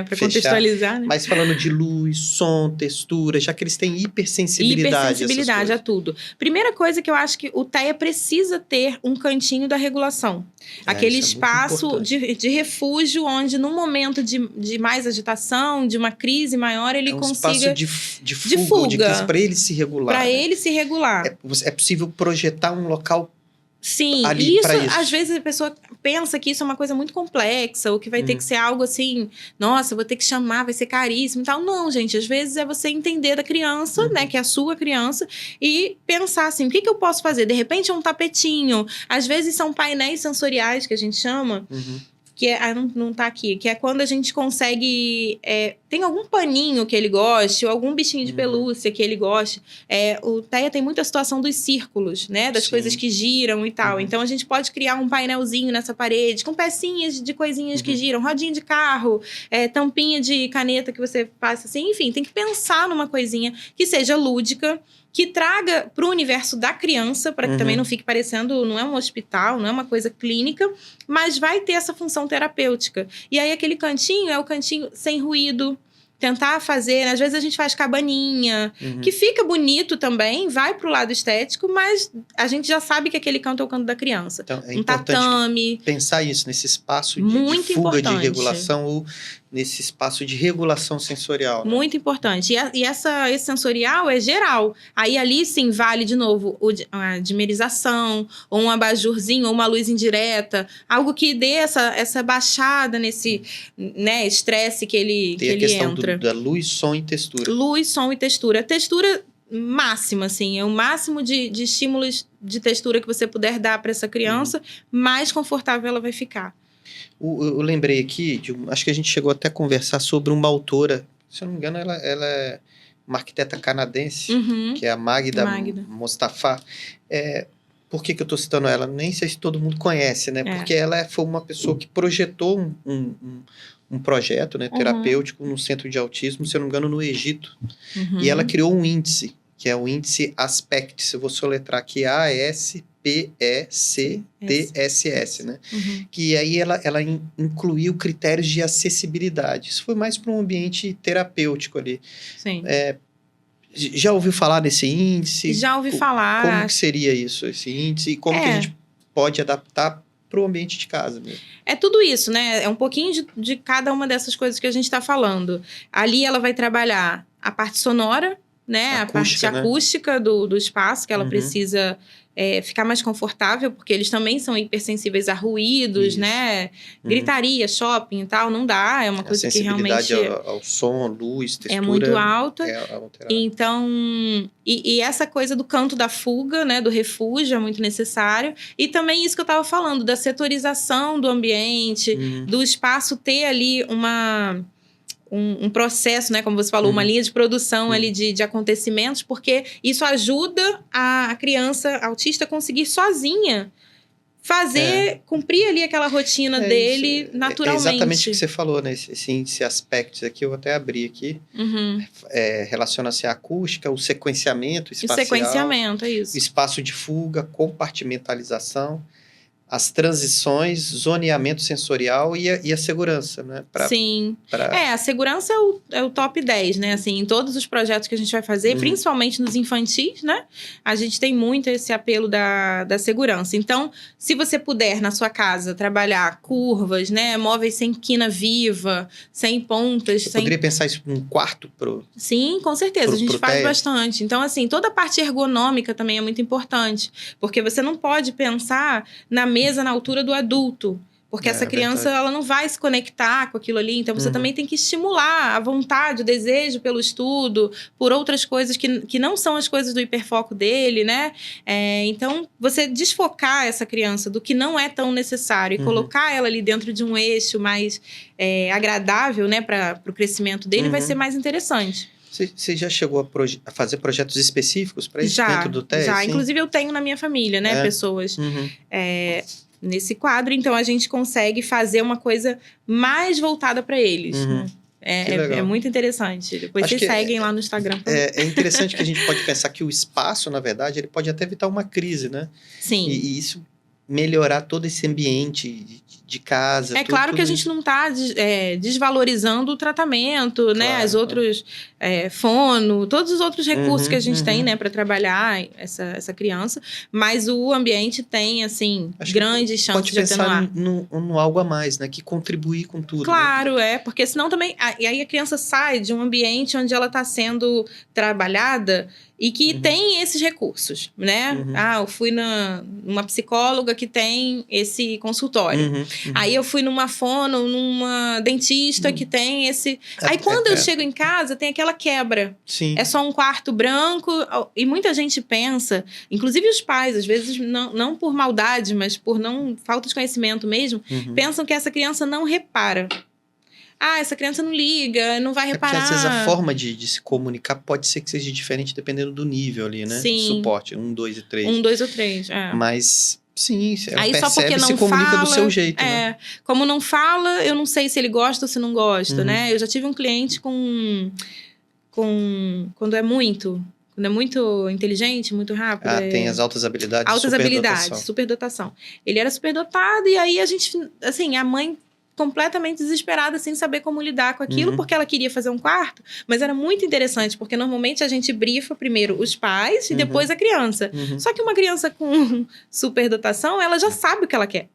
para contextualizar, né? Mas falando de luz, som, textura, já que eles têm hipersensibilidade a tudo. Primeira coisa que eu acho que o TEA precisa ter um cantinho da regulação. Aquele espaço de refúgio, onde no momento de mais agitação, de uma crise maior, ele consiga... espaço de fuga. Para ele se regular. Para ele se regular. É possível projetar um local. Sim, ali isso às vezes a pessoa pensa que isso é uma coisa muito complexa, ou que vai ter que ser algo assim, nossa, vou ter que chamar, vai ser caríssimo e tal. Não, gente, às vezes é você entender da criança, né, que é a sua criança, e pensar assim, o que eu posso fazer? De repente é um tapetinho, às vezes são painéis sensoriais que a gente chama, que não tá aqui, que é quando a gente consegue... tem algum paninho que ele goste, ou algum bichinho de pelúcia que ele goste. O TEA tem muita situação dos círculos, né? Das coisas que giram e tal. Então, a gente pode criar um painelzinho nessa parede, com pecinhas de coisinhas que giram, rodinha de carro, tampinha de caneta que você passa assim. Enfim, tem que pensar numa coisinha que seja lúdica, que traga para o universo da criança, para que também não fique parecendo, não é um hospital, não é uma coisa clínica, mas vai ter essa função terapêutica. E aí aquele cantinho é o cantinho sem ruído, tentar fazer, né? Às vezes a gente faz cabaninha, que fica bonito também, vai pro lado estético, mas a gente já sabe que aquele canto é o canto da criança. Então, é um tatame. Pensar isso, nesse espaço de fuga de regulação ou nesse espaço de regulação sensorial. Né? Muito importante. E esse sensorial é geral. Aí ali, sim, vale, de novo, a dimerização, ou um abajurzinho, ou uma luz indireta, algo que dê essa baixada nesse, né, estresse que ele entra. Tem a questão da luz, som e textura. Luz, som e textura. Textura máxima, assim, é o máximo de estímulos de textura que você puder dar para essa criança, mais confortável ela vai ficar. Eu lembrei aqui, acho que a gente chegou até a conversar sobre uma autora, se eu não me engano, ela é uma arquiteta canadense, que é a Magda Mostafa. Por que eu estou citando ela? Nem sei se todo mundo conhece, né? Porque ela foi uma pessoa que projetou um projeto, né, terapêutico no centro de autismo, se eu não me engano, no Egito. E ela criou um índice, que é o índice ASPECTS. Eu vou soletrar aqui ASPECTSS, né? Que aí ela incluiu critérios de acessibilidade. Isso foi mais para um ambiente terapêutico ali. Sim. Já ouviu falar desse índice? Já ouvi falar. Como que seria isso, esse índice? E como que a gente pode adaptar para o ambiente de casa mesmo? É tudo isso, né? É um pouquinho de cada uma dessas coisas que a gente está falando. Ali ela vai trabalhar a parte sonora, né? A parte acústica do espaço, que ela precisa ficar mais confortável, porque eles também são hipersensíveis a ruídos, né? Gritaria, shopping e tal, não dá. É uma coisa que realmente... A sensibilidade ao som, luz, textura... É muito alta. Então, e essa coisa do canto da fuga, né? Do refúgio é muito necessário. E também isso que eu estava falando, da setorização do ambiente, do espaço ter ali um processo, né, como você falou, uma linha de produção ali de acontecimentos, porque isso ajuda a criança autista a conseguir sozinha cumprir ali aquela rotina dele naturalmente. É exatamente o que você falou, né? Esse índice aspectos aqui, eu até abri aqui. Relaciona-se à acústica, o sequenciamento espacial. O sequenciamento, é isso. O espaço de fuga, compartimentalização, as transições, zoneamento sensorial e a segurança, né? Sim. A segurança é o top 10, né? Assim, em todos os projetos que a gente vai fazer, principalmente nos infantis, né? A gente tem muito esse apelo da segurança. Então, se você puder, na sua casa, trabalhar curvas, né? Móveis sem quina viva, sem pontas. Poderia pensar isso num quarto pro... Sim, com certeza. A gente faz bastante. Então, assim, toda a parte ergonômica também é muito importante. Porque você não pode pensar na mesa na altura do adulto. Porque essa criança, ela não vai se conectar com aquilo ali. Então, você também tem que estimular a vontade, o desejo pelo estudo, por outras coisas que não são as coisas do hiperfoco dele, né? Então, você desfocar essa criança do que não é tão necessário e colocar ela ali dentro de um eixo mais agradável, né, para o crescimento dele, vai ser mais interessante. Você já chegou a fazer projetos específicos para isso dentro do TES? Já. Inclusive, eu tenho na minha família, né? Pessoas nesse quadro. Então, a gente consegue fazer uma coisa mais voltada para eles. Né? É muito interessante. Depois vocês seguem lá no Instagram. É interessante que a gente pode pensar que o espaço, na verdade, ele pode até evitar uma crise, né? Sim. E isso melhorar todo esse ambiente de casa. Claro que a gente não está desvalorizando o tratamento, claro, né? As outros fono, todos os outros recursos que a gente tem, né, para trabalhar essa criança. Mas o ambiente tem, assim, grandes chances de atenuar. Pode pensar no algo a mais, né? Que contribuir com tudo. Claro, né? Porque senão também... E aí a criança sai de um ambiente onde ela está sendo trabalhada e que tem esses recursos, né? Eu fui numa psicóloga que tem esse consultório. Aí eu fui numa fono, numa dentista que tem esse... Aí quando eu chego em casa, tem aquela quebra. Sim. É só um quarto branco. E muita gente pensa, inclusive os pais, às vezes não por maldade, mas por falta de conhecimento mesmo, pensam que essa criança não repara. Essa criança não liga, não vai reparar. Porque às vezes a forma de se comunicar pode ser que seja diferente dependendo do nível ali, né? Sim. Suporte, 1, 2 e 3. 1, 2 ou 3, Mas... Sim, aí percebe, só porque não se comunica fala, do seu jeito, né? Como não fala, eu não sei se ele gosta ou se não gosta, né? Eu já tive um cliente quando é muito inteligente, muito rápido. Tem as altas habilidades. Altas habilidades, superdotação. Ele era superdotado e aí a gente, assim, a mãe completamente desesperada, sem saber como lidar com aquilo, porque ela queria fazer um quarto, mas era muito interessante, porque normalmente a gente brifa primeiro os pais e depois a criança. Só que uma criança com superdotação, ela já sabe o que ela quer.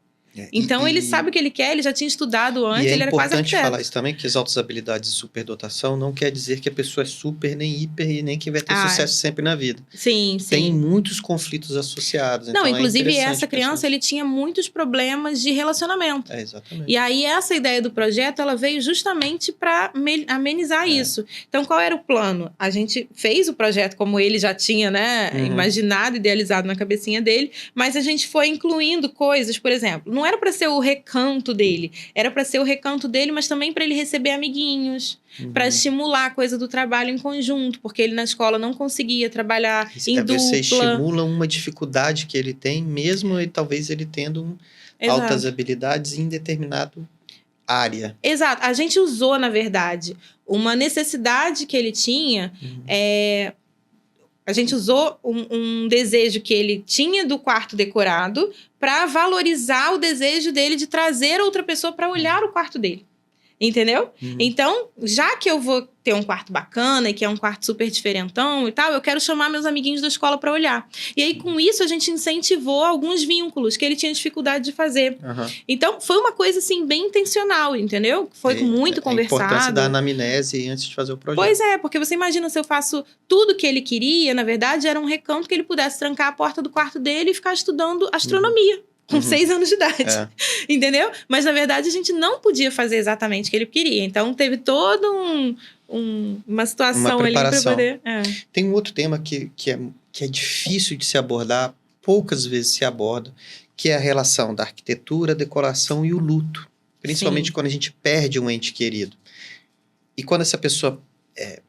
Então, ele sabe o que ele quer, ele já tinha estudado antes, ele era quase arquiteto. É importante falar isso também, que as altas habilidades de superdotação não quer dizer que a pessoa é super, nem hiper, e nem que vai ter sucesso sempre na vida. Sim, sim. Tem muitos conflitos associados. Não, então inclusive essa criança, ele tinha muitos problemas de relacionamento. Exatamente. E aí, essa ideia do projeto, ela veio justamente para amenizar isso. Então, qual era o plano? A gente fez o projeto como ele já tinha, né, imaginado, idealizado na cabecinha dele, mas a gente foi incluindo coisas, por exemplo, não era para ser o recanto dele, era para ser o recanto dele, mas também para ele receber amiguinhos, para estimular a coisa do trabalho em conjunto, porque ele na escola não conseguia trabalhar em dupla. Você estimula uma dificuldade que ele tem, mesmo talvez ele tendo altas habilidades em determinado área. Exato. A gente usou, na verdade, uma necessidade que ele tinha, a gente usou um desejo que ele tinha do quarto decorado para valorizar o desejo dele de trazer outra pessoa para olhar o quarto dele. Entendeu? Então, já que eu vou ter um quarto bacana e que é um quarto super diferentão e tal, eu quero chamar meus amiguinhos da escola para olhar. E aí, com isso, a gente incentivou alguns vínculos que ele tinha dificuldade de fazer. Então, foi uma coisa, assim, bem intencional, entendeu? Foi muito conversado. A importância da anamnese antes de fazer o projeto. Pois é, porque você imagina se eu faço tudo que ele queria, na verdade, era um recanto que ele pudesse trancar a porta do quarto dele e ficar estudando astronomia. Com 6 anos de idade, entendeu? Mas, na verdade, a gente não podia fazer exatamente o que ele queria. Então, teve toda uma situação ali para poder... Tem um outro tema que é difícil de se abordar, poucas vezes se aborda, que é a relação da arquitetura, decoração e o luto. Principalmente quando a gente perde um ente querido. E quando essa pessoa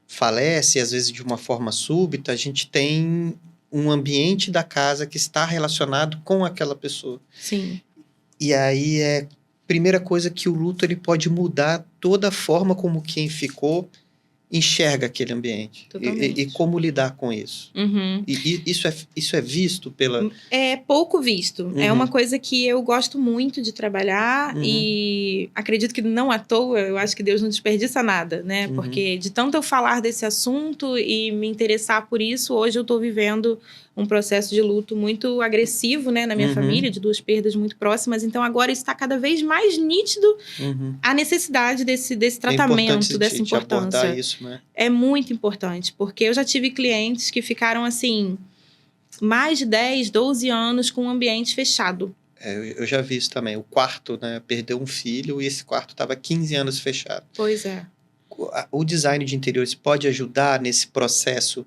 falece, às vezes de uma forma súbita, a gente tem um ambiente da casa que está relacionado com aquela pessoa. Sim. E aí primeira coisa que o luto ele pode mudar toda a forma como quem ficou enxerga aquele ambiente e como lidar com isso. E isso é visto pela... É pouco visto. É uma coisa que eu gosto muito de trabalhar e acredito que não à toa, eu acho que Deus não desperdiça nada, né? Porque de tanto eu falar desse assunto e me interessar por isso, hoje eu estou vivendo um processo de luto muito agressivo, né, na minha família, de 2 perdas muito próximas. Então, agora está cada vez mais nítido a necessidade desse tratamento, dessa importância. Abordar isso, né? É muito importante, porque eu já tive clientes que ficaram, assim, mais de 10, 12 anos com um ambiente fechado. Eu já vi isso também. O quarto, né, perdeu um filho e esse quarto estava 15 anos fechado. Pois é. O design de interiores pode ajudar nesse processo,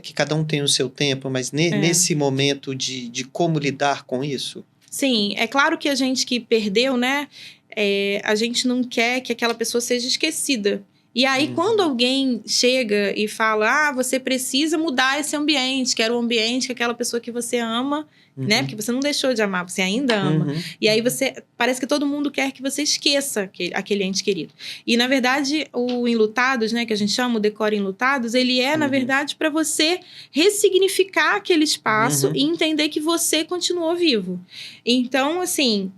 que cada um tem o seu tempo, mas nesse momento de como lidar com isso? Sim, é claro que a gente que perdeu, né, a gente não quer que aquela pessoa seja esquecida. E aí, quando alguém chega e fala, você precisa mudar esse ambiente, que era o ambiente que aquela pessoa que você ama, né? Porque você não deixou de amar, você ainda ama. E aí, parece que todo mundo quer que você esqueça aquele ente querido. E, na verdade, o Enlutados, né? Que a gente chama o Decor Enlutados, ele é, na verdade, para você ressignificar aquele espaço e entender que você continuou vivo. Então, assim...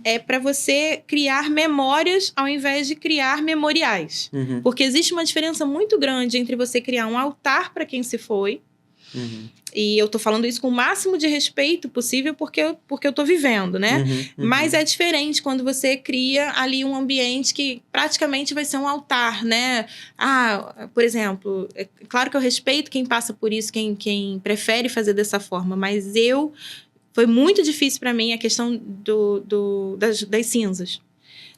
é para você criar memórias ao invés de criar memoriais. Porque existe uma diferença muito grande entre você criar um altar para quem se foi. E eu tô falando isso com o máximo de respeito possível porque eu tô vivendo, né? Mas é diferente quando você cria ali um ambiente que praticamente vai ser um altar, né? Por exemplo, é claro que eu respeito quem passa por isso, quem prefere fazer dessa forma, mas foi muito difícil para mim a questão das cinzas,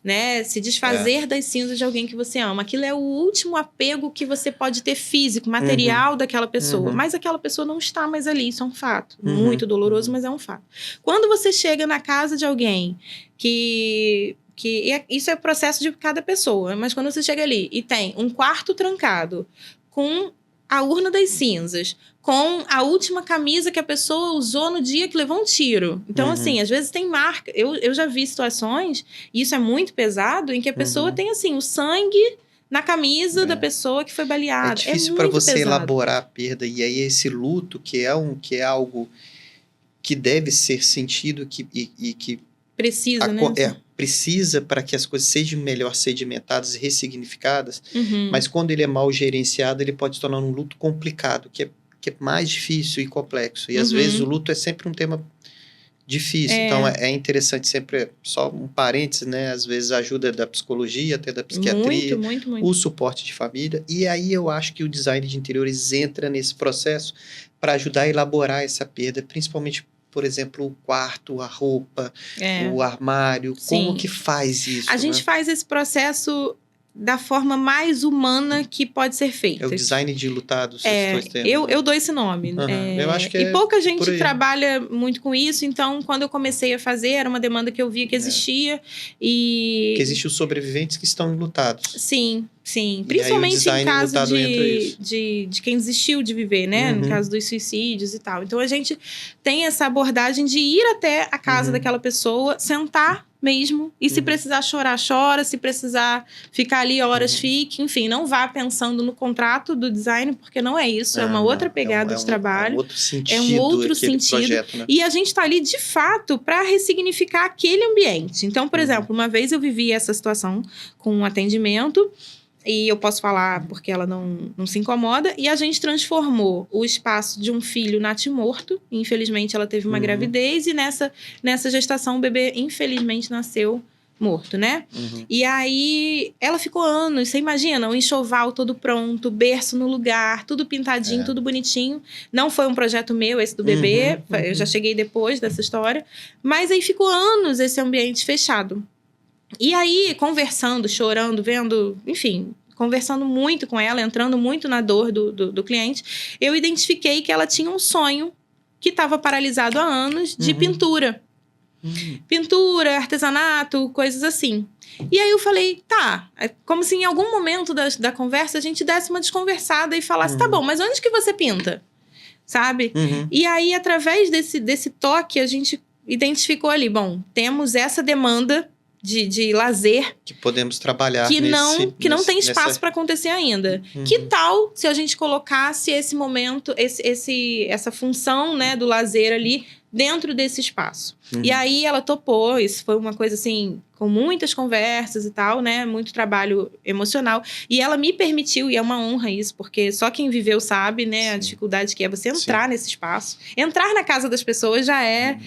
né? Se desfazer das cinzas de alguém que você ama. Aquilo é o último apego que você pode ter físico, material daquela pessoa. Mas aquela pessoa não está mais ali, isso é um fato. Muito doloroso, mas é um fato. Quando você chega na casa de alguém isso é o processo de cada pessoa, mas quando você chega ali e tem um quarto trancado com a urna das cinzas, com a última camisa que a pessoa usou no dia que levou um tiro. Então, assim, às vezes tem marca. Eu já vi situações, e isso é muito pesado, em que a pessoa tem, assim, o sangue na camisa da pessoa que foi baleada. É difícil para você pesado. Elaborar a perda. E aí esse luto, que é algo que deve ser sentido e que... precisa, né? Precisa para que as coisas sejam melhor sedimentadas e ressignificadas, mas quando ele é mal gerenciado, ele pode se tornar um luto complicado, que é mais difícil e complexo. E às vezes o luto é sempre um tema difícil. Então é interessante sempre, só um parênteses, né? Às vezes a ajuda da psicologia, até da psiquiatria, muito. O suporte de família. E aí eu acho que o design de interiores entra nesse processo para ajudar a elaborar essa perda, principalmente, por exemplo, o quarto, a roupa, o armário. Sim. Como que faz isso? A gente faz esse processo da forma mais humana que pode ser feita. É o design de Enlutados. Eu dou esse nome. Eu acho que e pouca gente trabalha muito com isso, então quando eu comecei a fazer, era uma demanda que eu via que existia. Que existem os sobreviventes que estão enlutados. Sim. Principalmente em caso de quem desistiu de viver, né? No caso dos suicídios e tal. Então, a gente tem essa abordagem de ir até a casa daquela pessoa, sentar mesmo, e se precisar chorar, chora, se precisar ficar ali horas, fique. Enfim, não vá pensando no contrato do design, porque não é isso. É uma outra pegada de trabalho. É um outro sentido. É um outro sentido. Projeto, né? E a gente tá ali, de fato, para ressignificar aquele ambiente. Então, por exemplo, uma vez eu vivi essa situação com um atendimento, e eu posso falar porque ela não se incomoda. E a gente transformou o espaço de um filho natimorto. Infelizmente, ela teve uma gravidez. E nessa gestação, o bebê, infelizmente, nasceu morto, né? E aí, ela ficou anos. Você imagina, o enxoval todo pronto, berço no lugar, tudo pintadinho, tudo bonitinho. Não foi um projeto meu, esse do bebê. Eu já cheguei depois dessa história. Mas aí, ficou anos esse ambiente fechado. E aí, conversando, chorando, vendo, enfim, conversando muito com ela, entrando muito na dor do cliente, eu identifiquei que ela tinha um sonho que estava paralisado há anos de pintura. Pintura, artesanato, coisas assim. E aí eu falei, como se em algum momento da conversa a gente desse uma desconversada e falasse, tá bom, mas onde que você pinta? Sabe? E aí, através desse toque, a gente identificou ali, bom, temos essa demanda de lazer que podemos trabalhar que não tem espaço para acontecer ainda. Que tal se a gente colocasse esse momento, essa função, né, do lazer ali dentro desse espaço? E aí ela topou, isso foi uma coisa assim, com muitas conversas e tal, né, muito trabalho emocional, e ela me permitiu, e é uma honra isso, porque só quem viveu sabe, né, a dificuldade que é você entrar nesse espaço. Entrar na casa das pessoas já é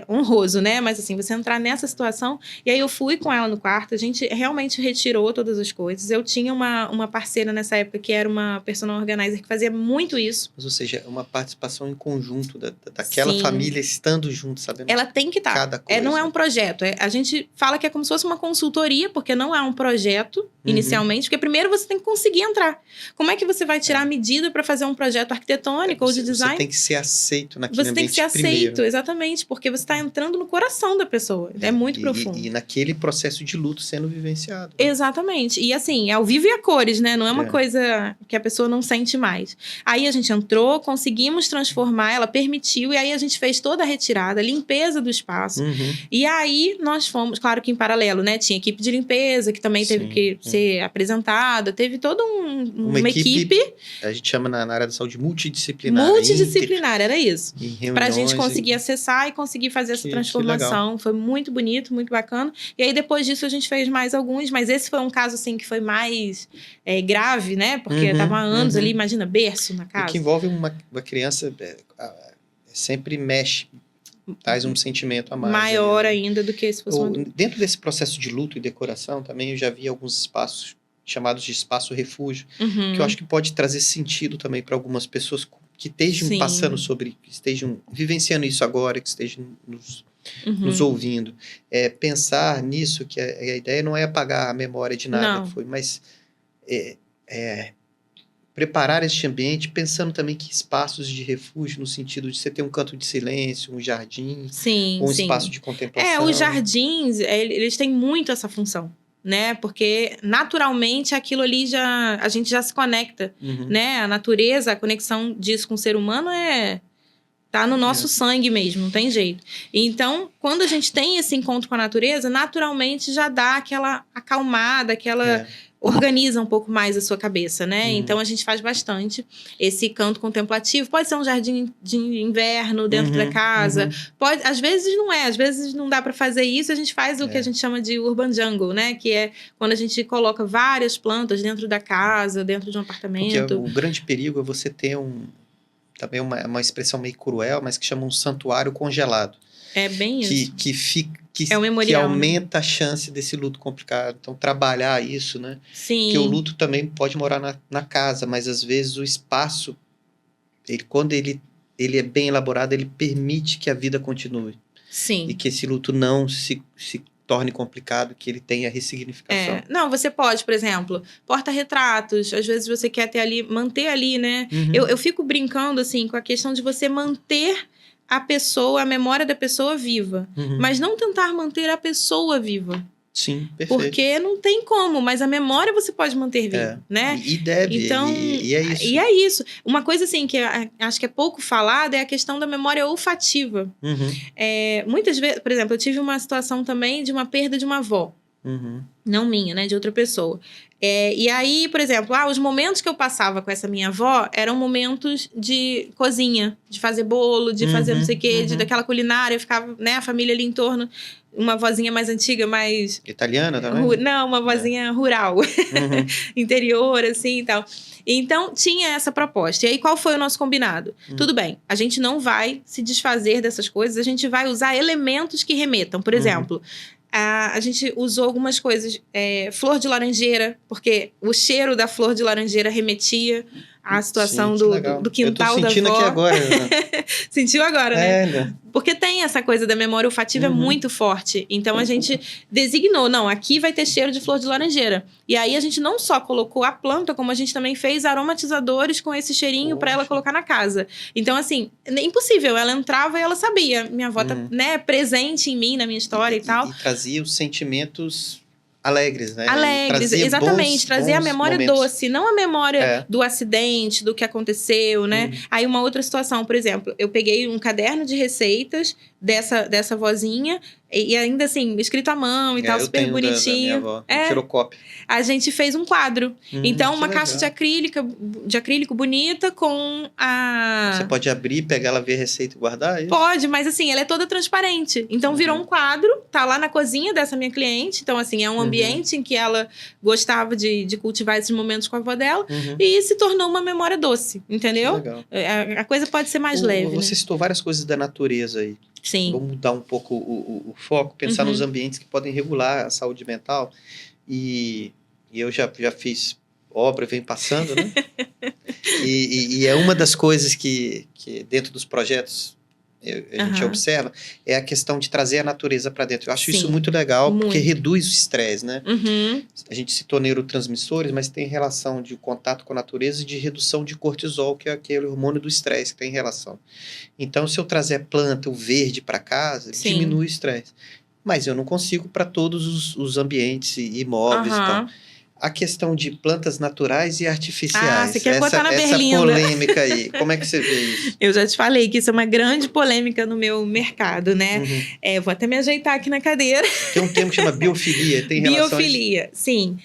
honroso, né? Mas assim, você entrar nessa situação. E aí eu fui com ela no quarto, a gente realmente retirou todas as coisas. Eu tinha uma parceira nessa época que era uma personal organizer que fazia muito isso. Mas, ou seja, uma participação em conjunto daquela família estando junto, sabendo? Ela tem que estar. Cada coisa. Não é um projeto. A gente fala que é como se fosse uma consultoria, porque não é um projeto inicialmente, porque primeiro você tem que conseguir entrar. Como é que você vai tirar a medida para fazer um projeto arquitetônico ou de design? Você tem que ser aceito naquele ambiente. Você tem que ser aceito, exatamente. Porque você está entrando no coração da pessoa. É muito profundo. E naquele processo de luto sendo vivenciado. Exatamente. E assim, ao vivo e a cores, né? Não é uma coisa que a pessoa não sente mais. Aí a gente entrou, conseguimos transformar, ela permitiu, e aí a gente fez toda a retirada, a limpeza do espaço. E aí nós fomos, claro que em paralelo, né? Tinha equipe de limpeza, que também teve que ser apresentada, teve toda uma equipe. A gente chama na área da saúde multidisciplinar. Multidisciplinar, era isso. Pra gente conseguir acessar e conseguir fazer essa transformação. Foi muito bonito, muito bacana. E aí, depois disso, a gente fez mais alguns. Mas esse foi um caso, assim, que foi mais grave, né? Porque tava há anos ali, imagina, berço na casa. O que envolve uma criança sempre mexe, traz um sentimento a mais. Maior ainda do que se fosse dentro desse processo de luto e decoração, também eu já vi alguns espaços chamados de espaço refúgio, que eu acho que pode trazer sentido também para algumas pessoas que estejam passando que estejam vivenciando isso agora, que estejam nos ouvindo. Pensar nisso, que a ideia não é apagar a memória de nada que foi, mas preparar este ambiente pensando também que espaços de refúgio, no sentido de você ter um canto de silêncio, um jardim, um espaço de contemplação. Os jardins, eles têm muito essa função, né? Porque naturalmente aquilo ali a gente já se conecta, né? A natureza, a conexão disso com o ser humano tá no nosso sangue mesmo, não tem jeito. Então, quando a gente tem esse encontro com a natureza, naturalmente já dá aquela acalmada, organiza um pouco mais a sua cabeça, né? Então, a gente faz bastante esse canto contemplativo. Pode ser um jardim de inverno dentro da casa. Às vezes não às vezes não dá para fazer isso. A gente faz o que a gente chama de urban jungle, né? Que é quando a gente coloca várias plantas dentro da casa, dentro de um apartamento. Porque o grande perigo é você ter também uma expressão meio cruel, mas que chama um santuário congelado. É bem isso. Que é um memorial, que aumenta a chance desse luto complicado. Então, trabalhar isso, né? Sim. Porque o luto também pode morar na casa, mas às vezes o espaço, quando ele é bem elaborado, ele permite que a vida continue. Sim. E que esse luto não se torne complicado, que ele tenha ressignificação. Não, você pode, por exemplo, porta-retratos, às vezes você quer manter ali, né? Eu fico brincando, assim, com a questão de você manter a memória da pessoa viva, mas não tentar manter a pessoa viva. Sim, perfeito. Porque não tem como, mas a memória você pode manter viva, né? E deve, então, e é isso. E é isso. Uma coisa, assim, que acho que é pouco falada é a questão da memória olfativa. Muitas vezes, por exemplo, eu tive uma situação também de uma perda de uma avó. Não minha, né? De outra pessoa. E aí, por exemplo, os momentos que eu passava com essa minha avó eram momentos de cozinha, de fazer bolo, de fazer não sei o quê, daquela culinária. Ficava, né, a família ali em torno. Uma vozinha mais antiga, mais... Italiana também? Não, uma vozinha rural. Interior, assim, e tal. Então, tinha essa proposta. E aí, qual foi o nosso combinado? Tudo bem, a gente não vai se desfazer dessas coisas, a gente vai usar elementos que remetam. Por exemplo... A gente usou algumas coisas, flor de laranjeira, porque o cheiro da flor de laranjeira remetia à situação do quintal da avó. Eu tô sentindo aqui agora. Né? Sentiu agora, né? Porque tem essa coisa da memória olfativa muito forte. Então, a gente designou, não, aqui vai ter cheiro de flor de laranjeira. E aí, a gente não só colocou a planta, como a gente também fez aromatizadores com esse cheirinho para ela colocar na casa. Então, assim, impossível. Ela entrava e ela sabia. Minha avó tá, né, presente em mim, na minha história e tal. E trazia os sentimentos... alegres, né? Alegres, exatamente. Trazer a memória doce, não a memória do acidente, do que aconteceu, né? Aí uma outra situação, por exemplo, eu peguei um caderno de receitas dessa vozinha. E ainda assim, escrito à mão e tal, super bonitinho. Da minha avó, tirocópio. A gente fez um quadro. Então, uma caixa de acrílico bonita com a... Você pode abrir, pegar ela, ver a receita e guardar? Isso? Pode, mas assim, ela é toda transparente. Então, virou um quadro, tá lá na cozinha dessa minha cliente. Então, assim, é um ambiente em que ela gostava de cultivar esses momentos com a avó dela. E se tornou uma memória doce, entendeu? Legal. A coisa pode ser mais leve, Você citou várias coisas da natureza aí. Sim. Vamos mudar um pouco o foco, pensar nos ambientes que podem regular a saúde mental. E eu já fiz obra, vem passando, né? e é uma das coisas que dentro dos projetos a gente observa, é a questão de trazer a natureza para dentro. Eu acho isso muito legal, porque reduz o estresse, né? A gente citou neurotransmissores, mas tem relação de contato com a natureza e de redução de cortisol, que é aquele hormônio do estresse que tem relação. Então, se eu trazer a planta, o verde para casa, diminui o estresse. Mas eu não consigo para todos os ambientes e imóveis e tal. A questão de plantas naturais e artificiais. Você quer botar na berlinda. Essa polêmica aí, como é que você vê isso? Eu já te falei que isso é uma grande polêmica no meu mercado, né? Vou até me ajeitar aqui na cadeira. Tem um termo que chama biofilia, tem relação Biofilia, sim.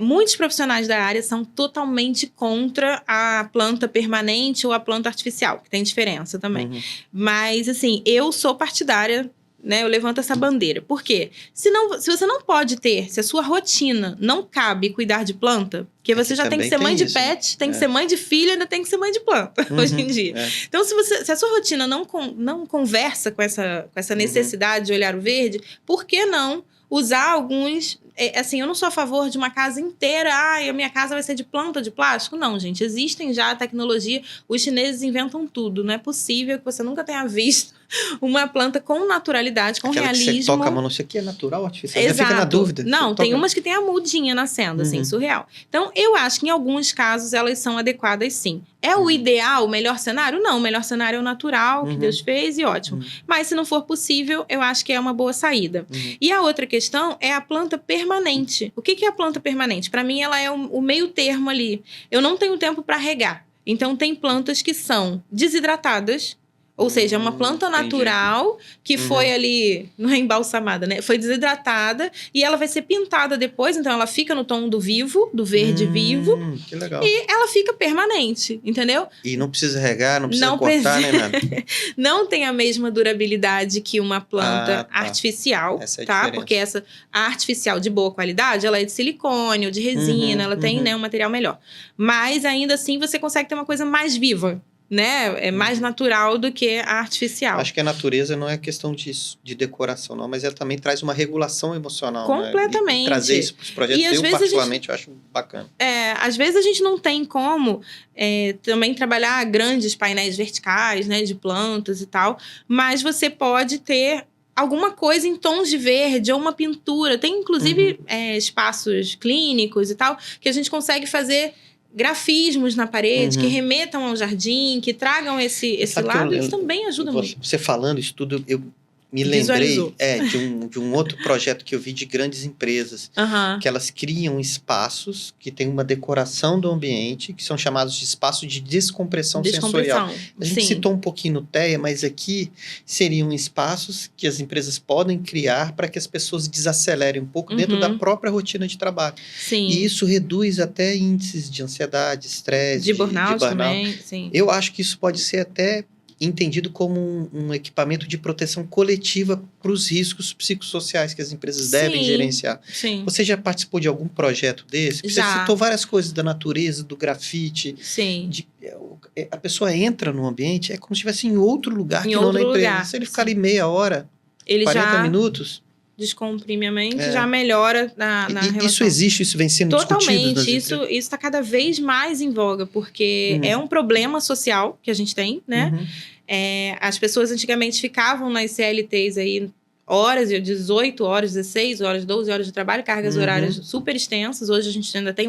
Muitos profissionais da área são totalmente contra a planta permanente ou a planta artificial, que tem diferença também. Mas, assim, eu sou partidária, né, eu levanto essa bandeira. Por quê? Se você não pode ter, se a sua rotina não cabe cuidar de planta, porque você já tem que ser mãe de pet, tem que ser mãe de filho, ainda tem que ser mãe de planta, hoje em dia. Então, se a sua rotina não conversa com essa necessidade de olhar o verde, por que não usar alguns... assim, eu não sou a favor de uma casa inteira, a minha casa vai ser de planta de plástico. Não, gente, existem já a tecnologia, os chineses inventam tudo. Não é possível que você nunca tenha visto uma planta com naturalidade, com realismo. Que você toca a mão, isso aqui é natural ou artificial? Exato. Você fica na dúvida. Não, tem umas que tem a mudinha nascendo, assim, surreal. Então, eu acho que em alguns casos elas são adequadas, sim. É o ideal, o melhor cenário? Não, o melhor cenário é o natural, que Deus fez e ótimo. Mas se não for possível, eu acho que é uma boa saída. E a outra questão é a planta permanente. O que é a planta permanente? Para mim, ela é o meio termo ali. Eu não tenho tempo para regar. Então, tem plantas que são desidratadas, ou seja, é uma planta natural que foi ali, não é embalsamada, né? Foi desidratada e ela vai ser pintada depois, então ela fica no tom do vivo, do verde vivo. Que legal. E ela fica permanente, entendeu? E não precisa regar, não precisa cortar, nem nada. Não tem a mesma durabilidade que uma planta artificial, essa é a tá? diferença. Porque a artificial de boa qualidade, ela é de silicone ou de resina, ela tem, né, um material melhor. Mas ainda assim você consegue ter uma coisa mais viva, né? É mais natural do que a artificial. Acho que a natureza não é questão de decoração, não, mas ela também traz uma regulação emocional. Completamente. Né? E trazer isso para os projetos, eu particularmente acho bacana. Às vezes a gente não tem como também trabalhar grandes painéis verticais, né, de plantas e tal, mas você pode ter alguma coisa em tons de verde ou uma pintura. Tem, inclusive, espaços clínicos e tal, que a gente consegue fazer grafismos na parede que remetam ao jardim, que tragam esse lado, isso também ajuda muito. Você falando isso tudo, eu me lembrei de um outro projeto que eu vi de grandes empresas, que elas criam espaços que têm uma decoração do ambiente, que são chamados de espaços de descompressão sensorial. A gente citou um pouquinho no TEA, mas aqui seriam espaços que as empresas podem criar para que as pessoas desacelerem um pouco dentro da própria rotina de trabalho. E isso reduz até índices de ansiedade, estresse, de burnout também. Sim. Eu acho que isso pode ser até entendido como um equipamento de proteção coletiva para os riscos psicossociais que as empresas devem gerenciar. Sim. Você já participou de algum projeto desse? Você citou várias coisas da natureza, do grafite. Sim. A pessoa entra no ambiente, é como se estivesse em outro lugar que não na empresa. Se ele ficar ali meia hora, 40 minutos... descomprime a mente, já melhora na relação. Isso existe, isso vem sendo discutido? Totalmente, isso está cada vez mais em voga, porque é um problema social que a gente tem, né? As pessoas antigamente ficavam nas CLTs aí horas, 18 horas, 16 horas, 12 horas de trabalho, cargas horárias super extensas. Hoje a gente ainda tem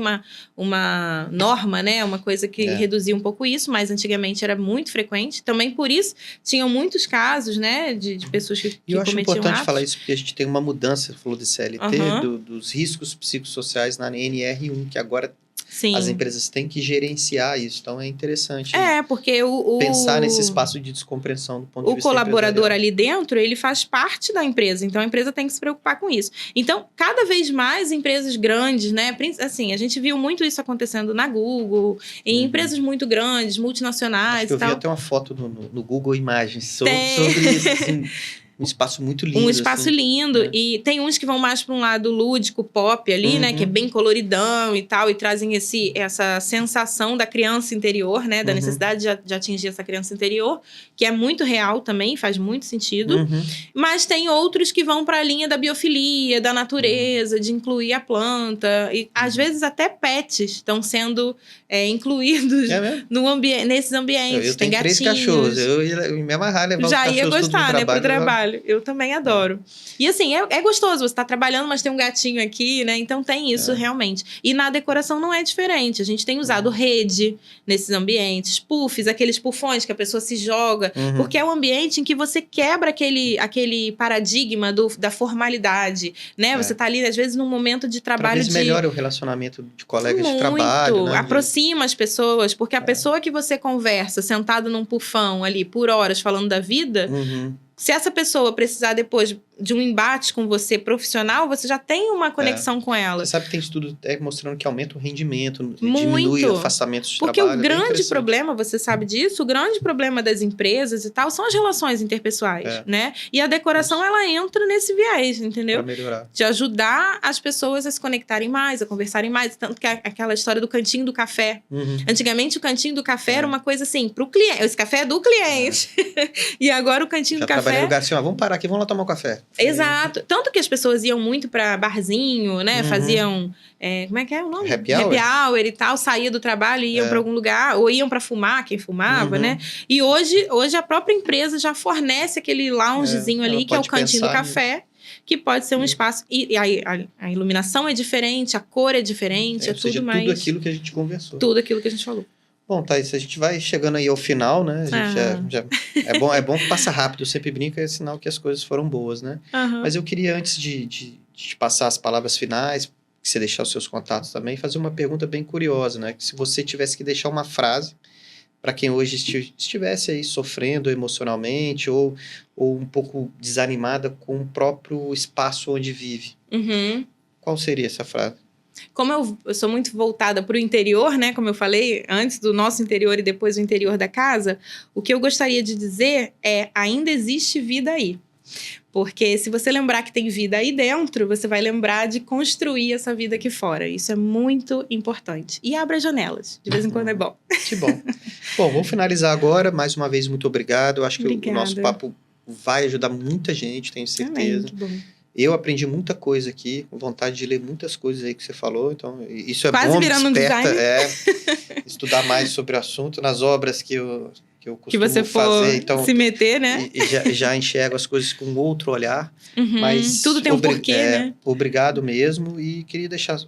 uma norma, né? Uma coisa que reduziu um pouco isso, mas antigamente era muito frequente. Também por isso, tinham muitos casos, né? De pessoas que cometiam atos. Eu acho importante falar isso, porque a gente tem uma mudança, você falou de CLT, dos riscos psicossociais na NR1, que agora Sim. As empresas têm que gerenciar isso. Então, é interessante porque pensar nesse espaço de descompreensão do ponto de vista o colaborador empresarial. ali dentro, ele faz parte da empresa. Então, a empresa tem que se preocupar com isso. Então, cada vez mais empresas grandes, né? Assim, a gente viu muito isso acontecendo na Google, em empresas muito grandes, multinacionais. Acho que eu vi até uma foto no Google Imagens sobre isso, assim, um espaço muito lindo. Um espaço lindo. E tem uns que vão mais para um lado lúdico, pop ali, né? Que é bem coloridão e tal. E trazem essa sensação da criança interior, né? Da necessidade de atingir essa criança interior. Que é muito real também, faz muito sentido. Mas tem outros que vão para a linha da biofilia, da natureza, de incluir me E às vezes até pets estão sendo incluídos nesses ambientes. Eu tenho 3 cachorros. Eu ia me amarrar, levar os cachorros já ia gostar, né? Pro trabalho. Eu também adoro. E assim, é gostoso. Você tá trabalhando, mas tem um gatinho aqui, né? Então tem isso realmente. E na decoração não é diferente. A gente tem usado rede nesses ambientes, puffs, aqueles puffões que a pessoa se joga. Porque é um ambiente em que você quebra aquele paradigma da formalidade, né? Você tá ali, às vezes, num momento de trabalho. Talvez melhore o relacionamento de colegas de trabalho, né? Aproxima as pessoas, porque a pessoa que você conversa sentado num puffão ali por horas falando da vida, se essa pessoa precisar depois de um embate com você profissional, você já tem uma conexão com ela. Você sabe que tem estudo mostrando que aumenta o rendimento, diminui afastamentos de porque trabalho. Porque o grande problema, você sabe disso, o grande problema das empresas e tal, são as relações interpessoais, né? E a decoração, ela entra nesse viés, entendeu? Pra melhorar. De ajudar as pessoas a se conectarem mais, a conversarem mais. Tanto que aquela história do cantinho do café. Antigamente, o cantinho do café era uma coisa assim, pro cliente. Esse café é do cliente. E agora o cantinho do café... trabalhei no lugar assim, vamos parar aqui, vamos lá tomar um café. Exato. Tanto que as pessoas iam muito pra barzinho, né? Faziam... como é que é o nome? Happy hour e tal. Saía do trabalho e iam pra algum lugar. Ou iam pra fumar, quem fumava, né? E hoje a própria empresa já fornece aquele loungezinho ali, que é o cantinho do café. Que pode ser um espaço... E a iluminação é diferente, a cor é diferente, tudo mais... tudo aquilo que a gente conversou. Tudo aquilo que a gente falou. Bom, Thaís, a gente vai chegando aí ao final, né? A gente é bom que passa rápido, eu sempre brinco, é sinal que as coisas foram boas, né? Mas eu queria, antes de te passar as palavras finais, que você deixar os seus contatos também, fazer uma pergunta bem curiosa, né? Que se você tivesse que deixar uma frase para quem hoje estivesse aí sofrendo emocionalmente ou um pouco desanimada com o próprio espaço onde vive, qual seria essa frase? Como eu sou muito voltada para o interior, né? Como eu falei, antes do nosso interior e depois o interior da casa, o que eu gostaria de dizer é: ainda existe vida aí. Porque se você lembrar que tem vida aí dentro, você vai lembrar de construir essa vida aqui fora. Isso é muito importante. E abra as janelas. De vez em quando é bom. Que bom. Bom, vamos finalizar agora. Mais uma vez, muito obrigado. Eu acho que o nosso papo vai ajudar muita gente, tenho certeza. Amém, que bom. Eu aprendi muita coisa aqui, com vontade de ler muitas coisas aí que você falou, então isso é quase bom, virando desperta, um design. Estudar mais sobre o assunto, nas obras que eu costumo que você for fazer, então, se meter, né? E já enxergo as coisas com outro olhar, mas tudo tem um porquê, né? Obrigado mesmo, e queria deixar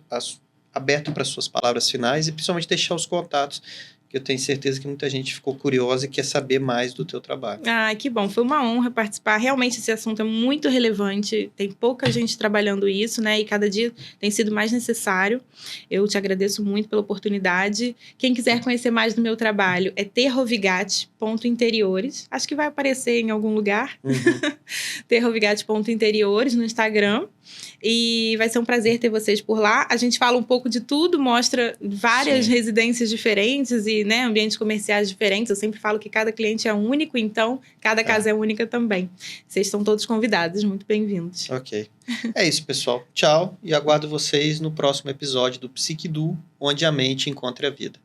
aberto para suas palavras finais e principalmente deixar os contatos, que eu tenho certeza que muita gente ficou curiosa e quer saber mais do teu trabalho. Ah, que bom. Foi uma honra participar. Realmente esse assunto é muito relevante. Tem pouca gente trabalhando isso, né? E cada dia tem sido mais necessário. Eu te agradeço muito pela oportunidade. Quem quiser conhecer mais do meu trabalho é terrovigate.interiores. Acho que vai aparecer em algum lugar. terrovigate.interiores no Instagram. E vai ser um prazer ter vocês por lá. A gente fala um pouco de tudo, mostra várias residências diferentes e, né, ambientes comerciais diferentes. Eu sempre falo que cada cliente é único, então cada casa é única também. Vocês estão todos convidados, muito bem-vindos. Ok. É isso, pessoal. Tchau e aguardo vocês no próximo episódio do PsiqueDuo, onde a mente encontra a vida.